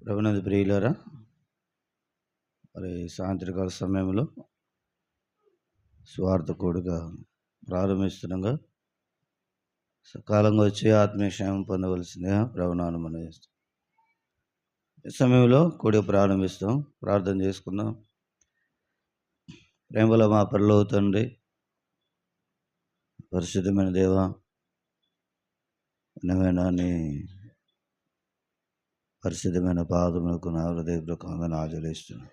ప్రభునందు ప్రియులారా, మరి సాయంత్రకాల సమయంలో స్వార్థ కూడిక ప్రారంభిస్తుండగా సకాలంగా వచ్చి ఆత్మీయ క్షేమం పొందవలసిందిగా ప్రభునామమున మనవి చేస్తాం. ఈ సమయంలో కూడిక ప్రారంభిస్తాం. ప్రార్థన చేసుకుందాం. ప్రేమల మా పరలోక తండ్రి, పరిశుద్ధమైన దేవ, ఘనమైన నీ పరిశుద్ధమైన పాదములకు నా హృదయపూర్వకంగా ఆచరిస్తున్నాను.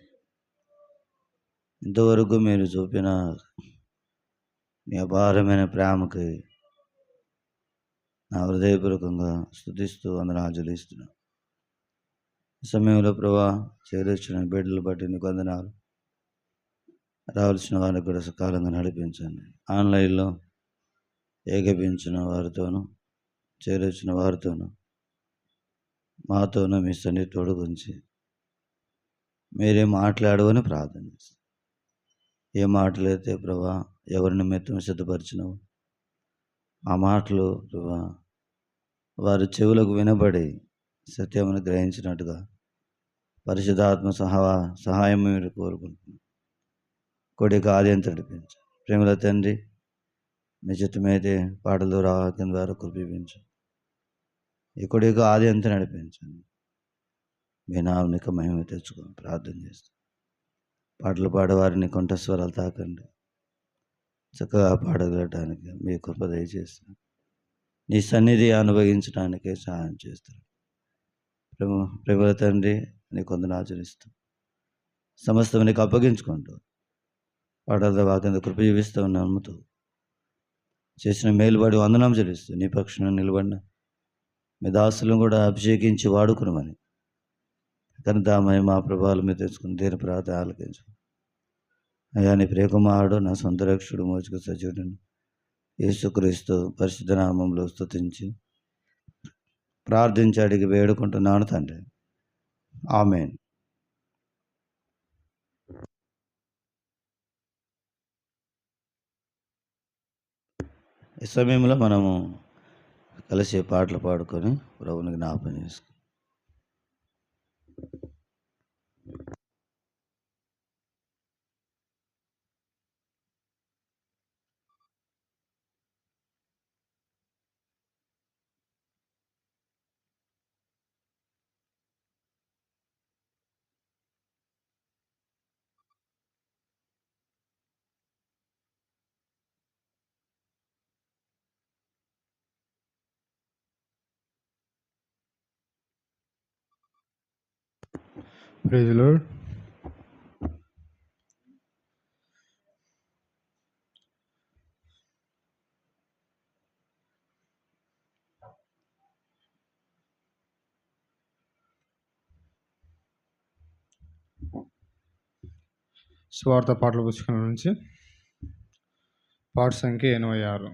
ఇంతవరకు మీరు చూపిన మీ అపారమైన ప్రేమకి నా హృదయపూర్వకంగా స్తుతిస్తూ అందరూ ఆచరిస్తున్నాను. ఈ సమయంలో ప్రభా చేరొచ్చిన బిడ్డలు బట్టి నీకు వందనాలు. రావాల్సిన వారిని కూడా సకాలంగా నడిపించండి. ఆన్లైన్లో ఏకపించిన వారితోనూ చేరొచ్చిన వారితోనూ మాతోనూ మీ సన్నిధి తోడుగుంచి మీరే మాట్లాడవని ప్రార్థన చేస్తాను. ఏ మాటలైతే ప్రభా ఎవరి నిమిత్తం సిద్ధపరిచినావు ఆ మాటలు ప్రభా వారి చెవులకు వినబడి సత్యమును గ్రహించినట్టుగా పరిశుద్ధాత్మ సహాయం మీరు కోరుకుంటున్నాను. కొడిక ఆద్యం నడిపించు. ప్రేమల తండ్రి, మీ చిత్తమైతే పాటల ద్వారా వాక్యం ద్వారా కృపించు. ఈ కొడిక ఆద్యం నడిపించండి. మీ నామనికి మహిమ తెచ్చుకొని ప్రార్థన చేస్తాను. పాటలు పాడేవారిని కంఠస్వరాలు తాకండి. చక్కగా పాడగలటానికి మీ కృప దయచేస్తాను. నీ సన్నిధి అనుభవించడానికే సహాయం చేస్తాను. ప్రేమల తండ్రి, నీ కొందరు ఆచరిస్తాం. సమస్తం నీకు అప్పగించుకుంటూ పాటలతో వాక్యం కృప జీవిస్తూ నమ్ముతూ చేసిన మేలుబడి వందనం చెల్లిస్తూ నీ పక్షాన నిలబడిన మీ దాసులను కూడా అభిషేకించి వాడుకున్నామని కనుదామని మా ప్రభావాలు మీరు తెచ్చుకుని దేని ప్రార్థన ఆలకించు. అయ్యా, నీ ప్రియకుమారుడు నా సొంత రక్షుడు మోచుక సజీవుడిని యేసుక్రీస్తు పరిశుద్ధ నామంలో స్తుతించి ప్రార్థించి అడిగి వేడుకుంటున్నాను తండ్రి. ఆమేన్. ఈ సమయంలో మనము కలిసి పాటలు పాడుకొని ప్రభువుని జ్ఞాపకం చేసుకుంటాం. Praise the Lord. స్వార్థ పాటల పుస్తకం నుంచి పాట సంఖ్య 86.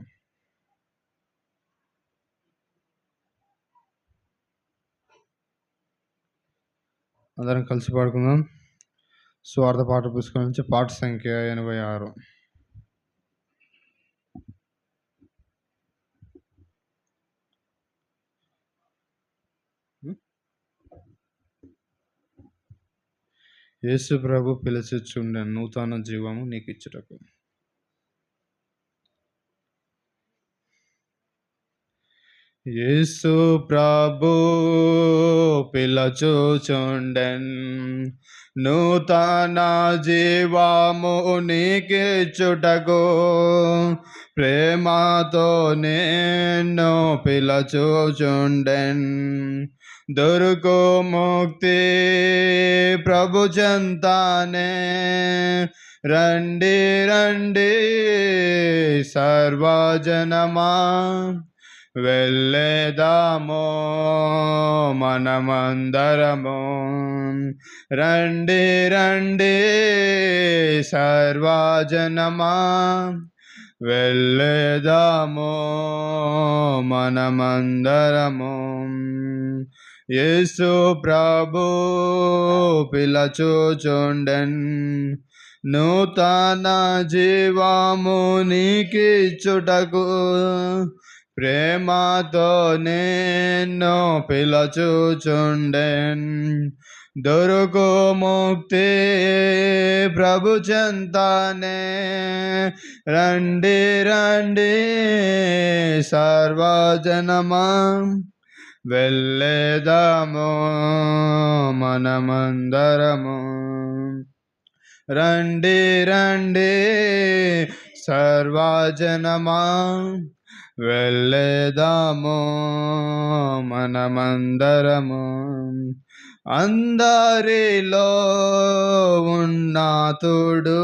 అందరం కలిసి పాడుకుందాం. స్వార్థ పాటల పుస్తకం నుంచి పాట సంఖ్య 86. యేసు ప్రభు పిలిచిచుండెను నూతన జీవము నీకు ఇచ్చుటకు. యేసు ప్రభు పిలచుచుండెన్ నూతన జీవము నీకిచ్చుటకు. ప్రేమతో నేను పిలచుచుండెన్ దొరుకు ముక్తి ప్రభు చెంతానే. రండి రండి సర్వజనమా వెళ్ళేదాము మనమందరము. రండి రండి సర్వజనమా వెళ్ళేదాము మనమందరము. యేసు ప్రభు పిలచుచుండెన్ నూతన జీవము నీకిచ్చుటకు. ప్రేమతో నేను పిలచుచుండెన్, దొరుకు ముక్తి ప్రభు చెంతనే. రండి రండి సర్వజనమా, వెళ్ళేదాము మనమందరము. రండి రండి సర్వజనమా, వెళ్ళేదాము మనమందరము. అందరిలో ఉన్నతుడు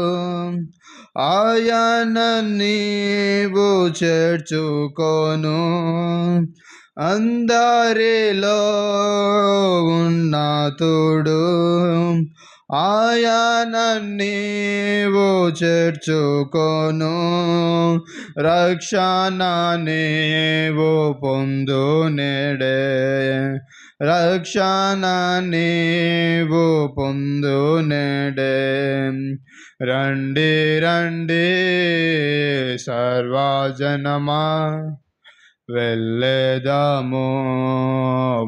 ఆయన నీవు చేర్చుకోను. అందరిలో ఉన్నతుడు ఆయన నీవు చేర్చుకోను. రక్షణ నీవు పొందు నేడే, రక్షణ నీవు పొందు నేడే. రండి రండి సర్వజనమా, వెళ్ళేదాము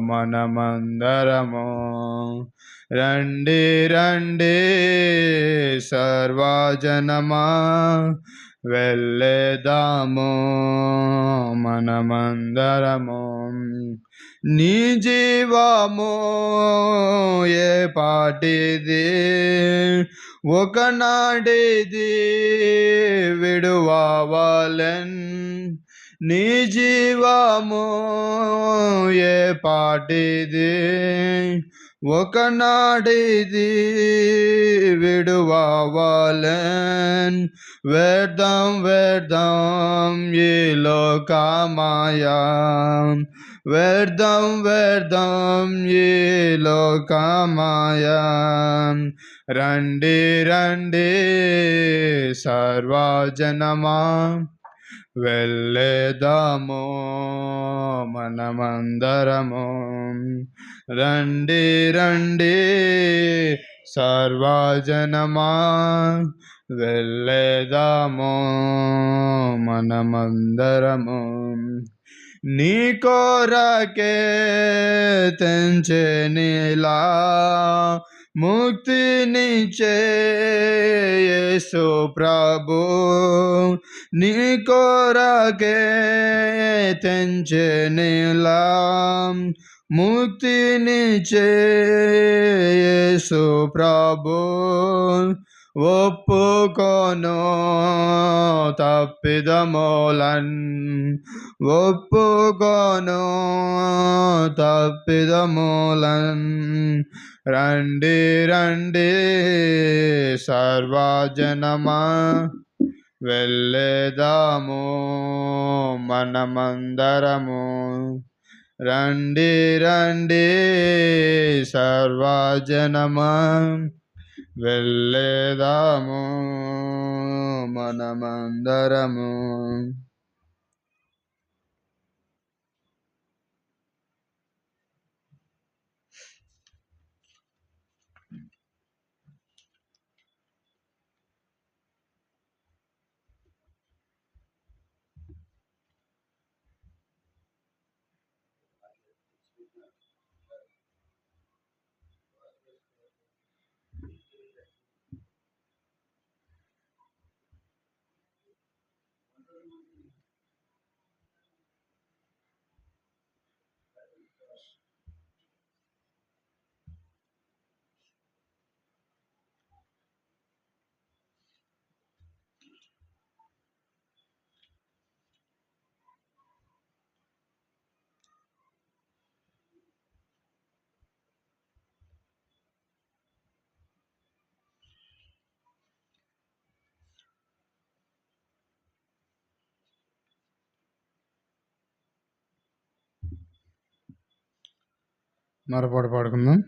మనమందరము. రండి రండి సర్వజనమా, వెళ్ళేదాము మనమందరము. నీ జీవము ఏ పాటిది, ఒకనాడిది విడువవలెన్. నీ జీవము ఏ పాటిది, ఒకనాడిది విడువవలెన్. వ్యర్థం వ్యర్థం ఈ లోకమాయా, వ్యర్థం వ్యర్థం ఈ లోకమాయా. రండి రండి సర్వజనమా, వెళ్ళేదాము మనమందరము. రండి రండి సర్వజనమా, వెళ్ళేదాము మనమందరము. నీ కొరకే తెంచెనిలా ముక్తినిచ్చే యేసు ప్రభు, నీ కొరకే తెంచెనిలా ముక్తినిచ్చే యేసు ప్రభు. ఒప్పుకొను తప్పిదములన్, ఒప్పుకొను తప్పిదములన్. రండి రండి సర్వజనమా, వెళ్ళేదాము మనమందరము. రండి రండి సర్వజనమా, వెళ్ళేదాము మనమందరము. మరపాటు పాడుకుందాం.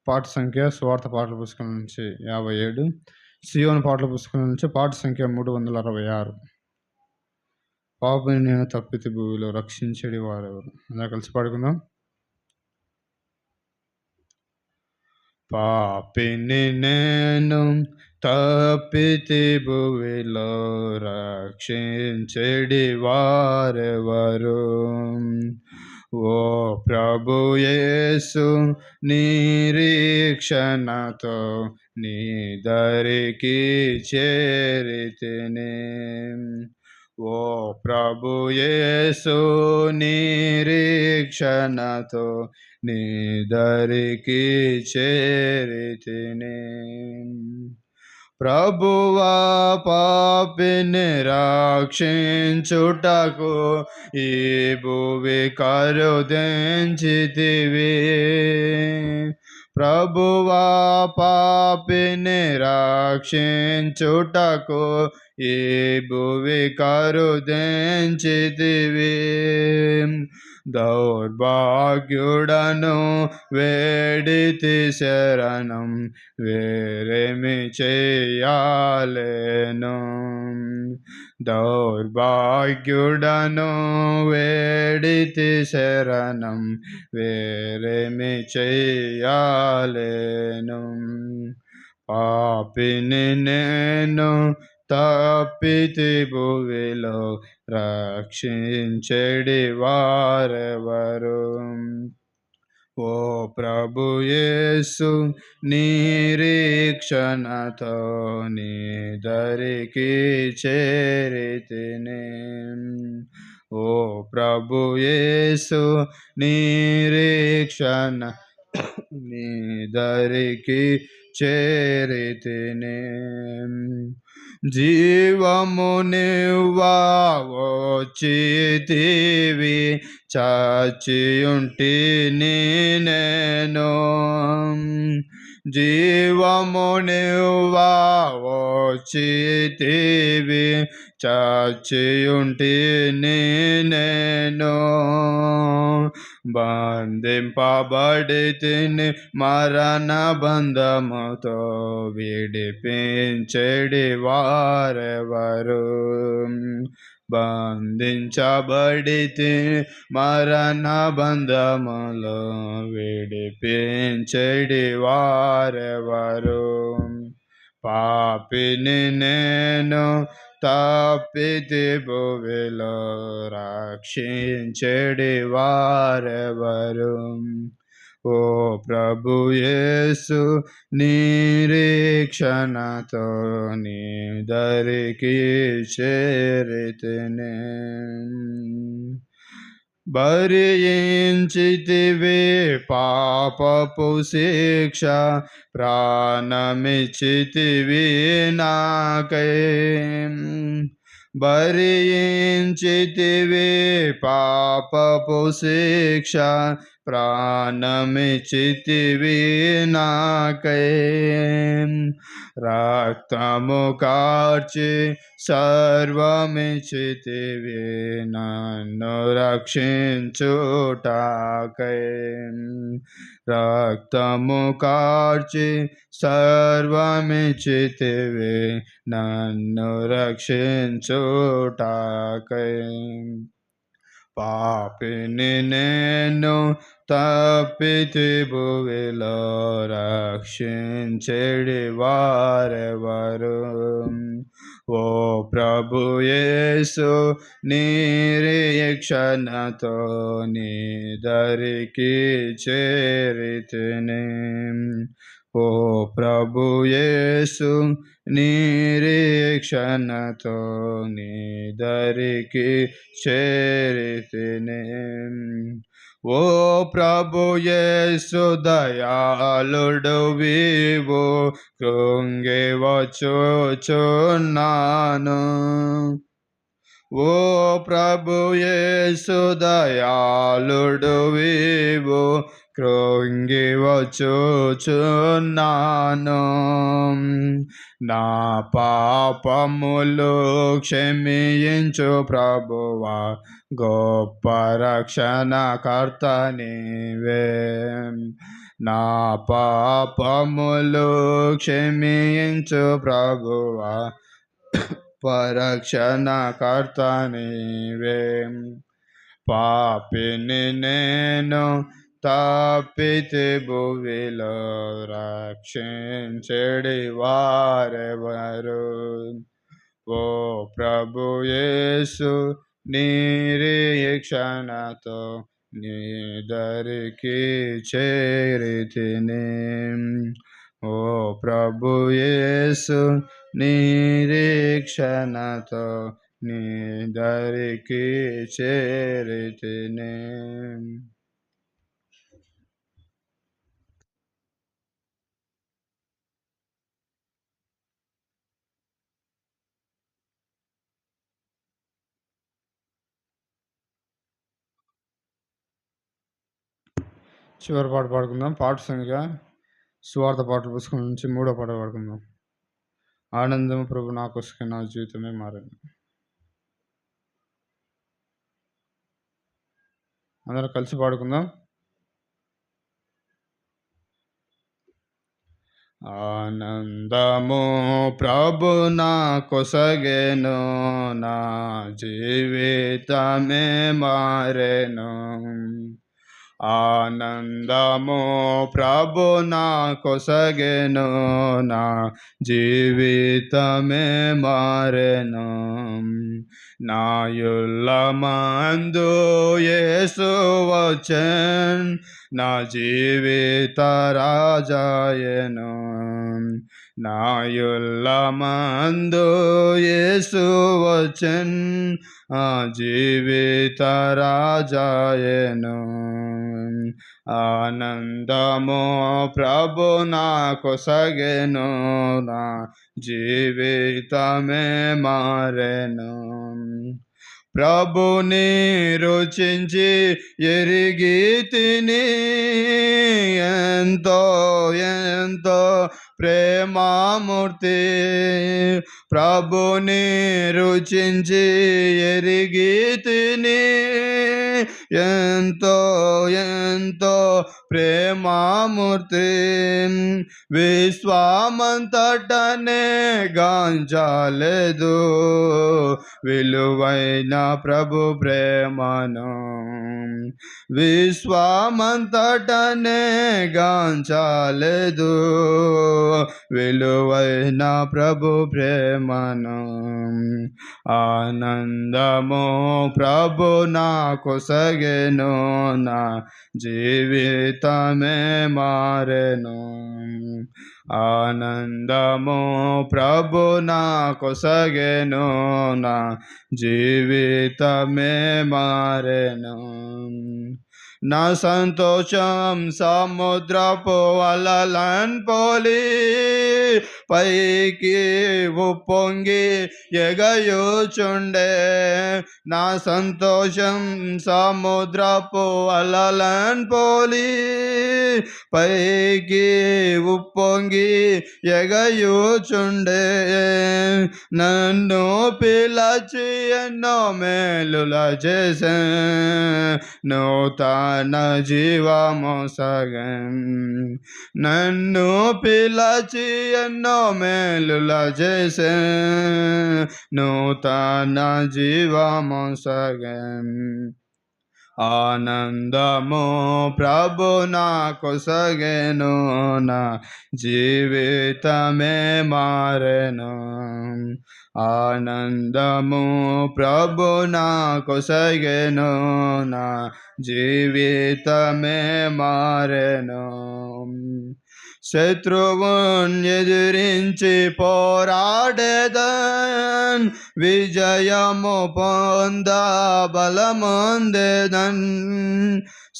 పాట సంఖ్య స్వార్థ పాటల పుస్తకం నుంచి 57, సియోను పాటల పుస్తకం నుంచి పాట సంఖ్య 366. పాపిని నేను తప్పితి భూమిలో రక్షించేది వారెవరు. అందరూ కలిసి పాడుకుందాం. పాపిని నేను తప్పితి భువిలో రక్షించెడి వారెవరు? ఓ ప్రభు యేసు, నిరీక్షణతో నీ దరికి చేరితిని. ఓ ప్రభు యేసు, నిరీక్షణతో నీ దరికి చేరితిని. ప్రభువా పాపిని రక్షించుటకు ఈ భువి కరుదించితివి. ప్రభువా పాపిని రక్షించుటకు ఈ భువి కరుదించితివి. దౌర్భాగ్యుడను వేడితి శరణం, వేరేమి చెయ్యాలేను? దౌర్భాగ్యుడను వేడితి శరణం, వేరేమి చెయ్యాలేను? పాపిని నేను తప్పితి భువిలో రక్షించెడి వారెవరు? ఓ ప్రభు యేసు, నిరీక్షణతో నీ దరికి చేరితిని. ఓ ప్రభు యేసు, నిరీక్షణ నీ దరికి చేరితిని. జీవమునివ్వా వచ్చితివి, చచ్చియుంటిని నేను. జీవమునివ్వా వచ్చితివి, చచ్చియుంటిని నేను. బంధింపబడితిని మరణ బంధముతో, విడిపించెడి వారెవరు? బంధించబడితి మరణ బంధములో, విడిపించెడి వారెవరు? పాపిని నేను తప్పితి భువిలో రక్షించెడి వారెవరు? ఓ ప్రభు యేసు, నిరీక్షణతో నీ దరికి చేరితిని. భరించితివి పాపపు శిక్ష, ప్రాణమిచ్చితివి నాకై. భరించితివి పాపపు శిక్ష, ప్రాణమిచ్చితివి నాకై. రక్తము కార్చి సర్వమిచ్చితివి, నన్ను రక్షించుటకై. రక్తము కార్చి సర్వమిచ్చితివి, నన్ను రక్షించుటకై. పాపిని నేను తప్పితి భువిలో రక్షించెడి వారెవరు? ఓ ప్రభు యేసు, నిరీక్షణతో నీ దరికి చేరితిని. ఓ ప్రభు యేసు, నిరీక్షణతో నీ దరికి చేరితిని. ఓ ప్రభు యేసు, దయాళుడు వివు, కృంగి వచ్చుచున్నాను. ఓ ప్రభు యేసు, దయాళుడు వివు, కృంగి వచ్చుచున్నాను. నా పాపములు క్షమించు ప్రభువా, గొప్ప రక్షణకర్త నీవే. నా పాపములు క్షమించు ప్రభువా, రక్షణకర్త నీవే. పాపిని నేను తప్పితే భువిలో రక్షించెడి వారెవరు? ఓ ప్రభు యేసు నిరీక్షణతో నీ దరికి చేరితిని. ఓ ప్రభు యేసు నిరీక్షణతో నీ దరికి చేరితిని. చివరి పాట పాడుకుందాం. పాట సంఖ్య సువార్త పాటల పుస్తకం నుంచి 3వ పాట పాడుకుందాం. ఆనందము ప్రభు నాకొసుకే నా జీవితమే మారింది. అందరం కలిసి పాడుకుందాం. ఆనందము ప్రభు నాకొసగెను, నా జీవితమే మారెను. ఆనందము ప్రభు నాకొసగెను, నా జీవితమే మారెను. నా యుల్లమందు యేసు వచ్చెన్, నా జీవిత రాజాయను. నా యుల్లమందు యేసు వచ్చెన్, ఆ జీవిత రాజాయను. ఆనందము ప్రభు నాకొసగెను, నా జీవితమే మారెను. ప్రభుని రుచించి ఎరిగితిని, ఎంతో ఎంతో ప్రేమామూర్తి. ప్రభుని రుచించి ఎరిగితిని, ఎంతో ఎంతో ప్రేమామూర్తి. విశ్వమంతటనే గాంచలేదు విలువైన ప్రభు ప్రేమను. విశ్వమంతటనే గాంచలేదు విలువైన ప్రభు ప్రేమను. ఆనందము ప్రభు నాకొసగెను, నా జీవితమే మారెను. ఆనందము ప్రభు నాకొసగెను, నా జీవితమే మారెను. నా సంతోషం సముద్రపు అలలన్ పోలి పైకి ఉప్పొంగి ఎగయుచుండే. నా సంతోషం సముద్రపు అలలన్ పోలి పైకి ఉప్పొంగి ఎగయుచుండే. నన్ను పిలచి ఎన్నో మేలుల చేసే, నూతన జీవమొసగెన్. నన్ను పిలచి ఎన్నో మేలుల చేసే, నూతన జీవమొసగెన్. ఆనందము ప్రభు నాకొసగెను, నా జీవితమే మారెను. ఆనందము ప్రభు నాకొసగెను, నా జీవితమే మారెను. శత్రువున్ ఎదిరించి పోరాడేదన్, విజయము పొంద బలమొందేదన్.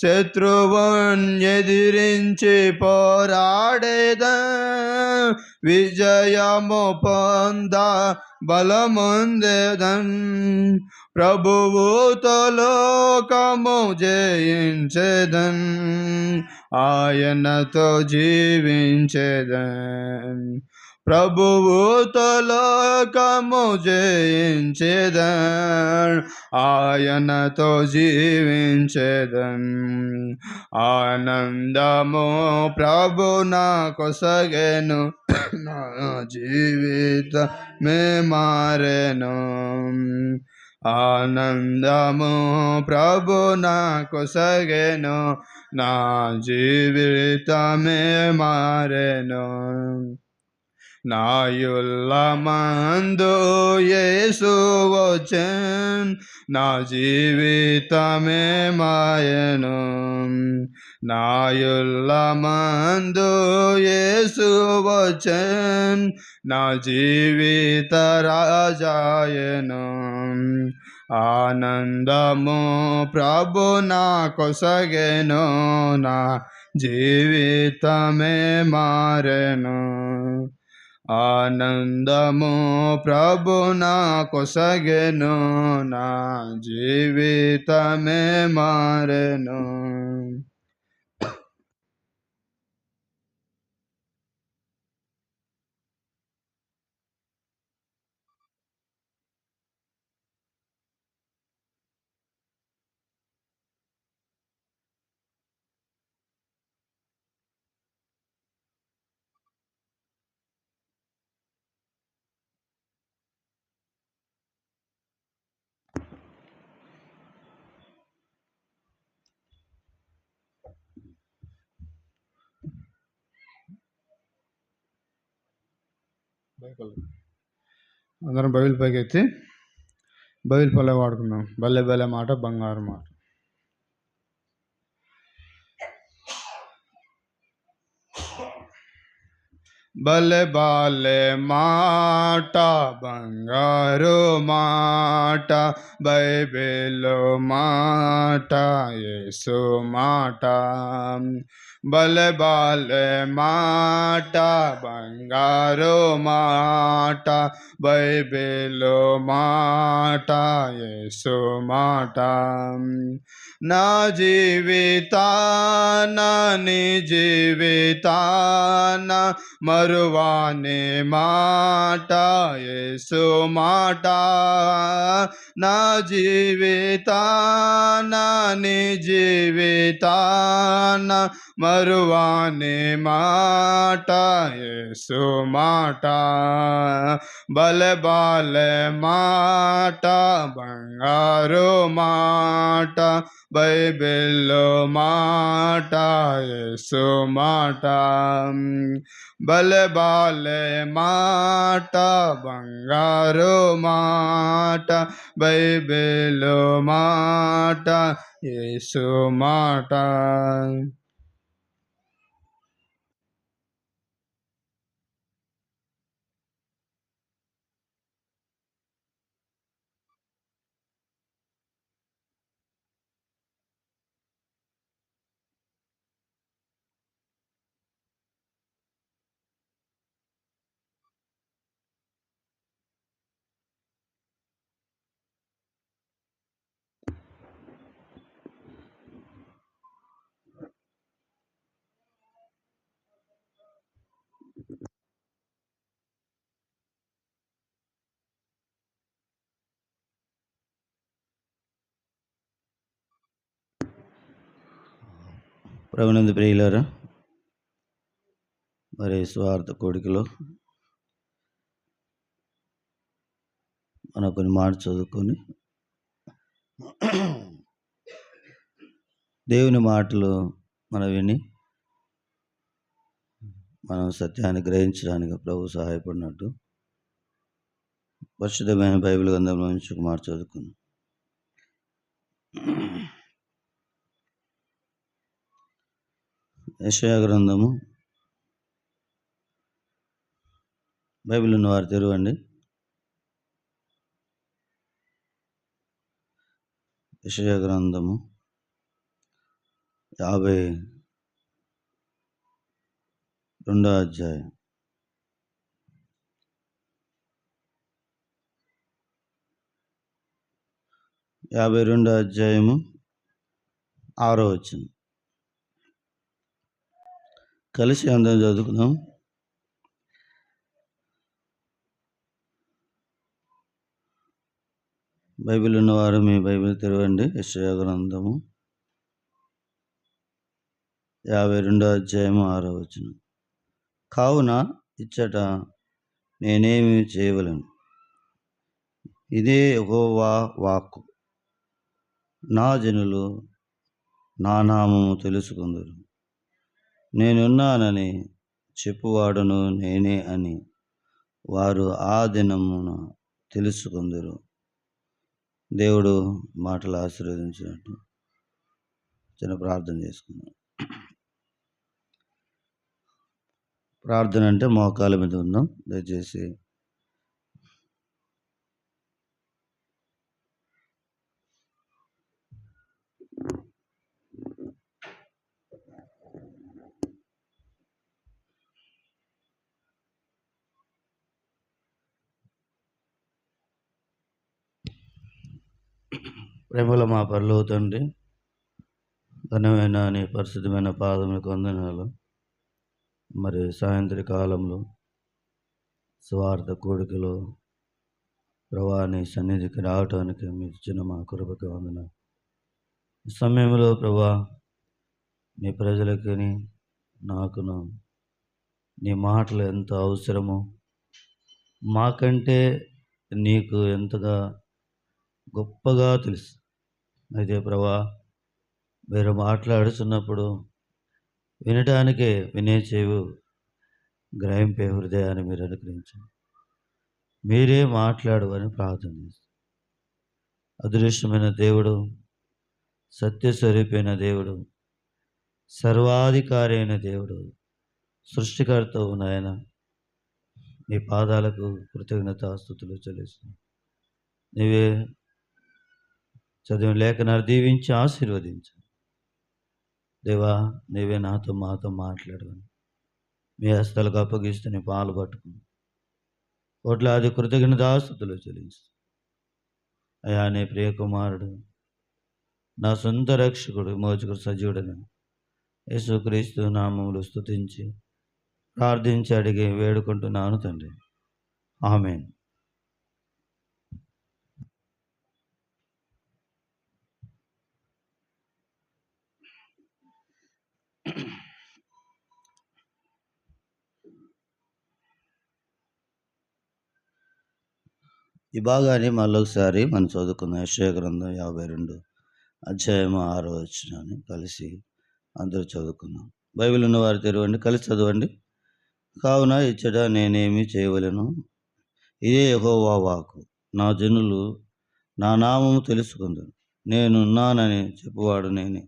శత్రువున్ ఎదిరించి పోరాడేదన్, విజయము పొంద బలమొందేదన్. ప్రభువుతో లోకము జయించేదన్, ఆయనతో జీవించేదన్. ప్రభువుతో లోకము జయించేదన్, ఆయనతో జీవించేదన్. ఆనందము ప్రభు నాకొసగెను, నా జీవితమే మారెను. ఆనందము ప్రభు నాకొసగెను, నా జీవితమే మారెను. నాయుల్లమందు యేసు వచ్చెన్, నా జీవితమే మాయను. నాయుల్లమందు యేసు వచ్చెన్, నా జీవిత రాజాయను. ఆనందము ప్రభు నా కొసగెను, నా జీవితమే మారెను. ఆనందము ప్రభు నా కొసగెను, నా జీవితమే మారెను. అందరం బైబిల్ పైకి ఎత్తి బైబిల్ పల్లె వాడుకుందాం. బల్లె బల్లె మాట బంగారు మాట. బల్లె బాలె మాట బంగారు మాట, బైబిల్ మాట యేసు మాట. బల్లె బాలె మాట బంగారు మాట, బైబిల్ మాట యేసు మాట. నా జీవితాన నీ జీవితాన మరువాని మాట యేసు మాట. నా జీవితాన నీ జీవితాన మరువాని మాట యేసు మాట. బలె బాలె మాట బంగారు మాట, బైబిల్ మాట యేసు మాట. బలె బాలె మాట బంగారు మాట, బైబిల్ మాట యేసు మాట. ప్రభునందు ప్రియులారా, మరి స్వార్థ కోడికలో మనం కొన్ని మాట చదువుకొని దేవుని మాటలు మనం విని మనం సత్యాన్ని గ్రహించడానికి ప్రభు సహాయపడినట్టు పరిశుద్ధమైన బైబిల్ గ్రంథంలో నుంచి ఒక మాట చదువుకున్నాం. యెషయా గ్రంథము. బైబిల్ ఉన్నవారు తెరవండి. యెషయా గ్రంథము 52వ అధ్యాయం. 52వ అధ్యాయము 6వ వచనం. కలిసి అందరం చదువుకుందాం. బైబిల్ ఉన్నవారు మీ బైబిల్ తెరవండి. యెషయా గ్రంథము 52వ అధ్యాయము 6వ వచనం. కావున ఇచ్చట నేనేమి చేయవలను, ఇదే యెహోవా వాక్కు. నా జనులు నా నామము తెలుసుకుందురు. నేనున్నానని చెప్పువాడును నేనే అని వారు ఆ దినమున తెలుసుకుందురు. దేవుడు మాటలు ఆశీర్వదించినట్టు చిన్న ప్రార్థన చేసుకున్నాం. ప్రార్థన అంటే మోకాళ్ళ మీద ఉందాం. దయచేసి ప్రేమల మా పరలోక తండ్రి, ఘనమైన నీ పరిశుద్ధమైన పాదములకు వందనాలు. మరి సాయంత్రకాలంలో స్వార్థ కోడికలో ప్రభా నీ సన్నిధికి రావటానికి మీరు ఇచ్చిన మా కృపకి వందనాలు. ఈ సమయంలో ప్రభా నీ ప్రజలకి నాకును నీ మాటలు ఎంత అవసరమో మాకంటే నీకు ఎంతగా గొప్పగా తెలుసు. అయితే ప్రభా మీరు మాట్లాడుతున్నప్పుడు వినటానికే వినే చెవు, గ్రహింపే హృదయాన్ని మీరు అనుగ్రహించండి. మీరే మాట్లాడు అని ప్రార్థన చేస్తాను. అదృశ్యమైన దేవుడు, సత్యస్వరూపైన దేవుడు, సర్వాధికారి అయిన దేవుడు, సృష్టికర్త నాయన, నీ పాదాలకు కృతజ్ఞతాస్తుతులు చెల్లిస్తున్నాను. నీవే చదివిన లేఖనాలు దీవించి ఆశీర్వదించు దేవా. నీవే మాతో మాట్లాడవని మీ హస్తాలకు అప్పగిస్తూ నీ పాలు పట్టుకుని కోట్లాది కృతజ్ఞతాస్తుతులు చెల్లించు అయా. నీ ప్రియకుమారుడు, నా సొంత రక్షకుడు, మోచకుడు, సజీవుడని యేసుక్రీస్తు నామములు స్తుతించి ప్రార్థించి అడిగి వేడుకుంటున్నాను తండ్రి. ఆమేన్. ఈ భాగాన్ని మళ్ళొకసారి మనం చదువుకున్న యెషయా గ్రంథం 52 అధ్యాయం 6వ వచనాన్ని కలిసి అందరూ చదువుకున్నాం. బైబిల్ ఉన్న వారు తెరవండి, కలిసి చదవండి. కావున ఇచ్చట నేనేమి చేయవలెను, ఇదే యెహోవా వాక్కు. నా జనులు నా నామము తెలుసుకుందురు. నేనున్నానని చెప్పువాడు నేనే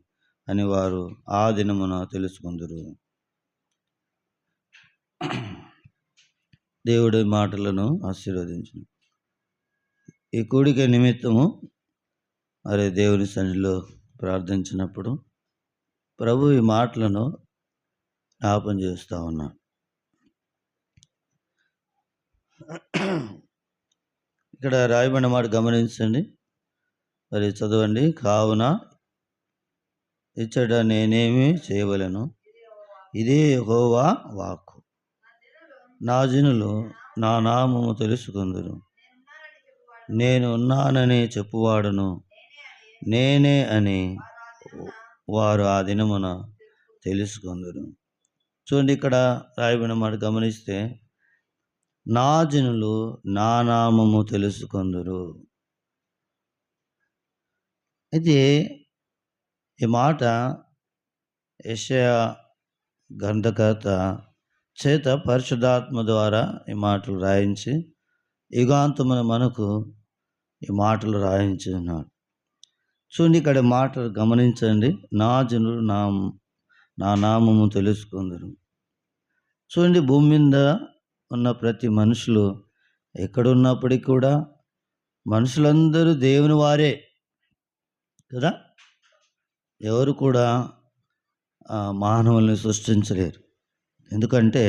అని వారు ఆ దినమున తెలుసుకుందురు. దేవుడి మాటలను ఆశీర్వదించు. ఈ కూడిక నిమిత్తము మరి దేవుని సన్నిధిలో ప్రార్థించినప్పుడు ప్రభు ఈ మాటలను జ్ఞాపం చేస్తూ ఉన్నాడు. ఇక్కడ రాయబడిన మాట గమనించండి, మరి చదవండి. కావున ఇచ్చట నేనేమి చేయవలెను, ఇదే యెహోవా వాక్కు. నా జనులు నా నామము తెలుసుకుందురు. నేను ఉన్నానని చెప్పువాడును నేనే అని వారు ఆ దినమున తెలుసుకుందురు. చూడండి, ఇక్కడ రాయబడిన మాట గమనిస్తే నా జనులు నా నామము తెలుసుకుందురు. అయితే ఈ మాట యెషయా గ్రంథకర్త చేత పరిశుద్ధాత్మ ద్వారా ఈ మాటలు రాయించి యుగాంతమున మనకు ఈ మాటలు రాయించి ఉన్నాడు. చూడండి, ఇక్కడ మాటలు గమనించండి. నా జనులు నా నామము తెలుసుకుందరు. చూడండి, భూమి మీద ఉన్న ప్రతి మనుషులు ఎక్కడున్నప్పటికీ కూడా మనుషులందరూ దేవుని వారే కదా. ఎవరు కూడా మానవుల్ని సృష్టించలేరు. ఎందుకంటే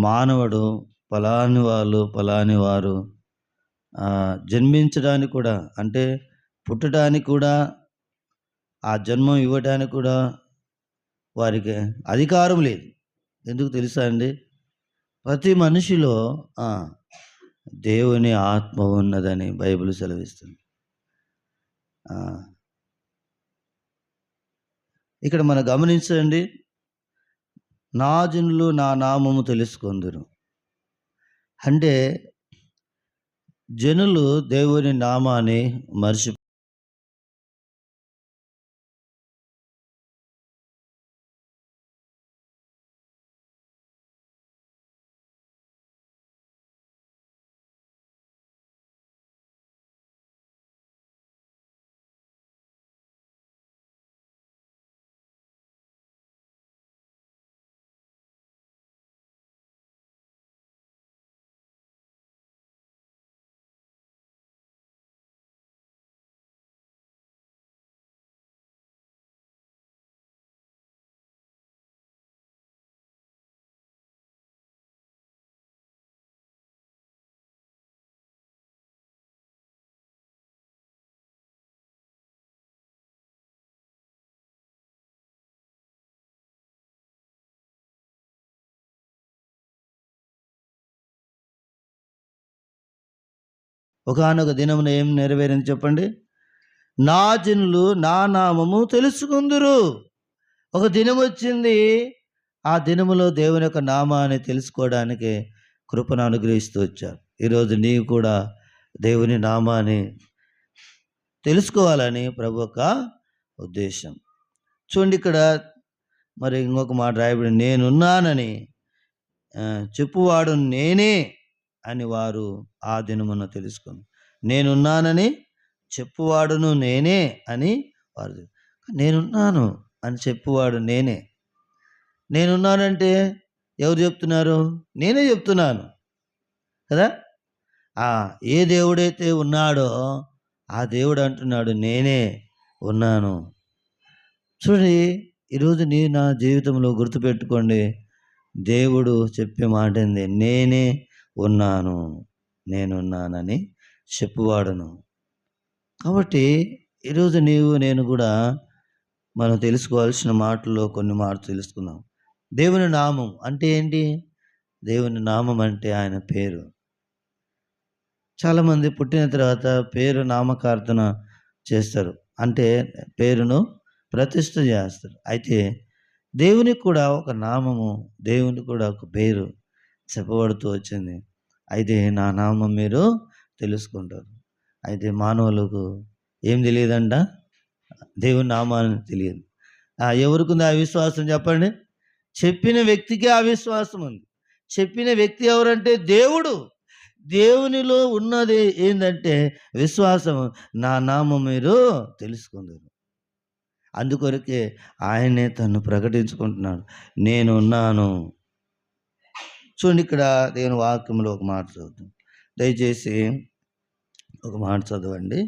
మానవుడు ఫలాని వారు జన్మించడానికి కూడా, అంటే పుట్టడానికి కూడా, ఆ జన్మం ఇవ్వడానికి కూడా వారికి అధికారం లేదు. ఎందుకు తెలుసా అండి? ప్రతి మనిషిలో దేవుని ఆత్మ ఉన్నదని బైబిల్ సెలవిస్తుంది. ఇక్కడ మనం గమనించండి, నా జనులు నా నామము తెలుసుకుందురు అంటే జనులు దేవుని నామాన్ని మర్చి ఒకానొక దినమున ఏం నెరవేరింది చెప్పండి? నా జనులు నా నామము తెలుసుకుందురు. ఒక దినం వచ్చింది. ఆ దినములో దేవుని యొక్క నామాన్ని తెలుసుకోవడానికి కృపను అనుగ్రహిస్తూ వచ్చారు. ఈరోజు నీవు కూడా దేవుని నామాన్ని తెలుసుకోవాలని ప్రభు యొక్క ఉద్దేశం. చూడండి, ఇక్కడ మరి ఇంకొక మాట రాయబడి, నేనున్నానని చెప్పువాడు నేనే అని వారు ఆ దినమున తెలుసుకుని. నేనున్నానని చెప్పువాడును నేనే అని వారు. నేనున్నాను అని చెప్పువాడు నేనే. నేనున్నానంటే ఎవరు చెప్తున్నారు? నేనే చెప్తున్నాను కదా. ఏ దేవుడైతే ఉన్నాడో ఆ దేవుడు అంటున్నాడు, నేనే ఉన్నాను. చూడండి, ఈరోజు నా జీవితంలో గుర్తుపెట్టుకోండి, దేవుడు చెప్పే మాట ఏంది? నేనే ఉన్నాను, నేనున్నానని చెప్పువాడును. కాబట్టి ఈరోజు నేను కూడా మనం తెలుసుకోవాల్సిన మాటల్లో కొన్ని మాటలు తెలుసుకుందాం. దేవుని నామం అంటే ఏంటి? దేవుని నామం అంటే ఆయన పేరు. చాలామంది పుట్టిన తర్వాత పేరు నామకార్థన చేస్తారు, అంటే పేరును ప్రతిష్ఠ చేస్తారు. అయితే దేవునికి కూడా ఒక నామము, దేవునికి కూడా ఒక పేరు చెప్పబడుతూ వచ్చింది. అయితే నా నామం మీరు తెలుసుకుంటారు. అయితే మానవులకు ఏం తెలియదంట? దేవుని నామాన్ని తెలియదు. ఎవరికి ఉంది ఆ విశ్వాసం చెప్పండి? చెప్పిన వ్యక్తికి ఆ విశ్వాసం ఉంది. చెప్పిన వ్యక్తి ఎవరంటే దేవుడు. దేవునిలో ఉన్నది ఏంటంటే విశ్వాసం. నా నామం మీరు తెలుసుకుందరు. అందుకొరకే ఆయనే తను ప్రకటించుకుంటున్నాడు, నేను ఉన్నాను. చూడండి, ఇక్కడ దేవుని వాక్యంలో ఒక మాట చదువుతాం. దయచేసి ఒక మాట చదవండి.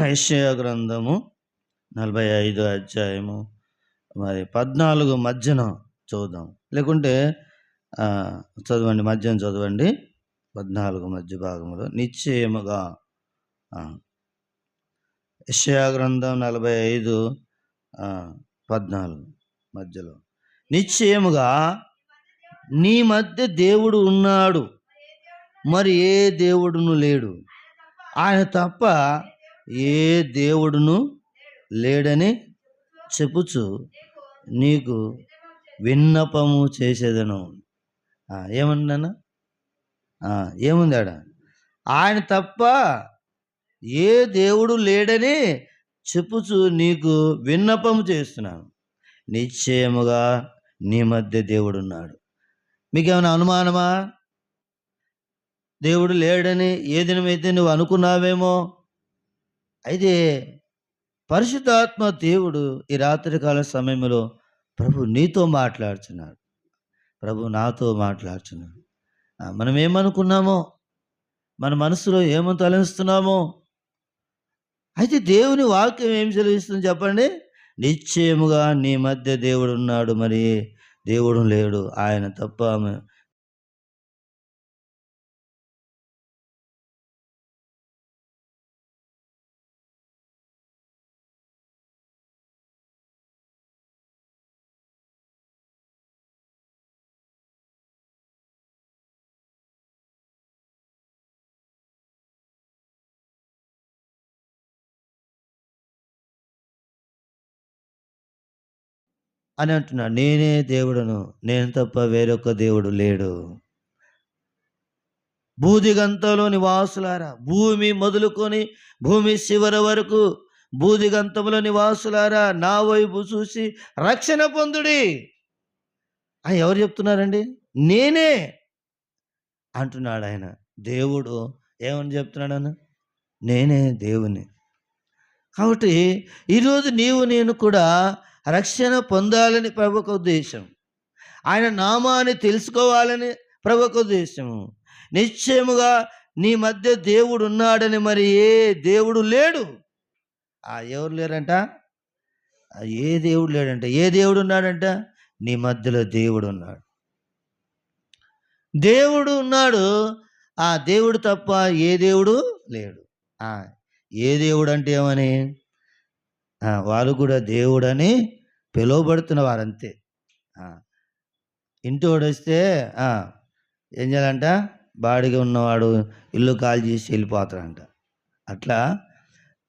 యెషయా గ్రంథము 45 అధ్యాయము మరి 14 మధ్యన చదువుదాం. లేకుంటే చదవండి, మధ్యన చదవండి. 14 మధ్య భాగంలో నిశ్చయముగా. యెషయా గ్రంథం 45 14 మధ్యలో, నిశ్చయముగా నీ మధ్య దేవుడు ఉన్నాడు, మరి ఏ దేవుడును లేడు, ఆయన తప్ప ఏ దేవుడును లేడని చెప్పుచు నీకు విన్నపము చేసేదను. ఏమన్నా ఏముంది ఆడ? ఆయన తప్ప ఏ దేవుడు లేడని చెప్పుచు నీకు విన్నపము చేస్తున్నాను. నిశ్చయముగా నీ మధ్య దేవుడు ఉన్నాడు. మీకేమైనా అనుమానమా? దేవుడు లేడని ఏ దినమైతే నువ్వు అనుకున్నావేమో. అయితే పరిశుద్ధాత్మ దేవుడు ఈ రాత్రికాల సమయంలో ప్రభు నీతో మాట్లాడుతున్నాడు, ప్రభు నాతో మాట్లాడుతున్నాడు. మనం ఏమనుకున్నామో, మన మనసులో ఏమో తలంస్తున్నామో. అయితే దేవుని వాక్యం ఏం సెలవిస్తుంది చెప్పండి? నిశ్చయముగా నీ మధ్య దేవుడు ఉన్నాడు, మరి దేవుడు లేడు, ఆయన తప్ప. అని అంటున్నాడు, నేనే దేవుడును, నేను తప్ప వేరొక దేవుడు లేడు. భూదిగంతంలో నివాసులారా, భూమి మొదలుకొని భూమి శివర వరకు భూదిగంతంలో నివాసులారా, నా వైపు చూసి రక్షణ పొందుడి. ఎవరు చెప్తున్నారండి? నేనే అంటున్నాడు ఆయన. దేవుడు ఏమని చెప్తున్నాడు అన్న? నేనే దేవుని. కాబట్టి ఈరోజు నేను కూడా రక్షణ పొందాలని ప్రభువుకు ఉద్దేశం. ఆయన నామాన్ని తెలుసుకోవాలని ప్రభువుకు ఉద్దేశము. నిశ్చయముగా నీ మధ్య దేవుడు ఉన్నాడని, మరి ఏ దేవుడు లేడు. ఎవరు లేరంట? ఏ దేవుడు లేడంట. ఏ దేవుడు ఉన్నాడంట? నీ మధ్యలో దేవుడు ఉన్నాడు. దేవుడు ఉన్నాడు, ఆ దేవుడు తప్ప ఏ దేవుడు లేడు. ఏ దేవుడు అంటే ఏమని? వారు కూడా దేవుడని పిలువబడుతున్న వారంతే. ఇంటి వాడు వస్తే ఏం చేయాలంట? బాడిగ ఉన్నవాడు ఇల్లు ఖాళీ చేసి వెళ్ళిపోతాడంట. అట్లా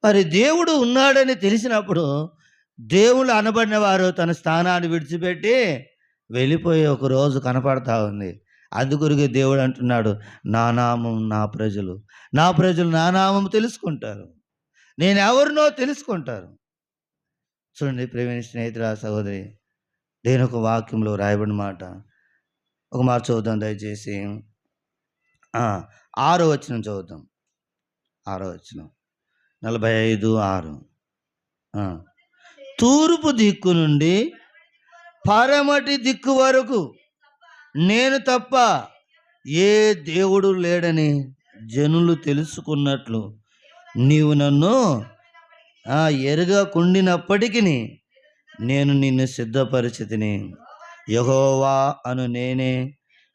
మరి దేవుడు ఉన్నాడని తెలిసినప్పుడు దేవుళ్ళు అనబడిన వారు తన స్థానాన్ని విడిచిపెట్టి వెళ్ళిపోయి ఒక రోజు కనపడతా ఉంది. అందుకొరకే దేవుడు అంటున్నాడు, నా నామం నా ప్రజలు, నా ప్రజలు నా నామం తెలుసుకుంటారు, నేను ఎవరినో తెలుసుకుంటారు. చూడండి ప్రియమైన స్నేహితురా, సహోదరి, దేని ఒక వాక్యంలో రాయబడిన మాట ఒక మాట చదువుదాం దయచేసి. 6వ వచనం చదువుతాం. 6వ వచనం 45:6. తూర్పు దిక్కు నుండి పరమటి దిక్కు వరకు నేను తప్ప ఏ దేవుడు లేడని జనులు తెలుసుకున్నట్లు నీవు నన్ను ఎరగకుండినప్పటికీ నేను నిన్ను సిద్ధపరిచితిని. యెహోవా అను నేనే,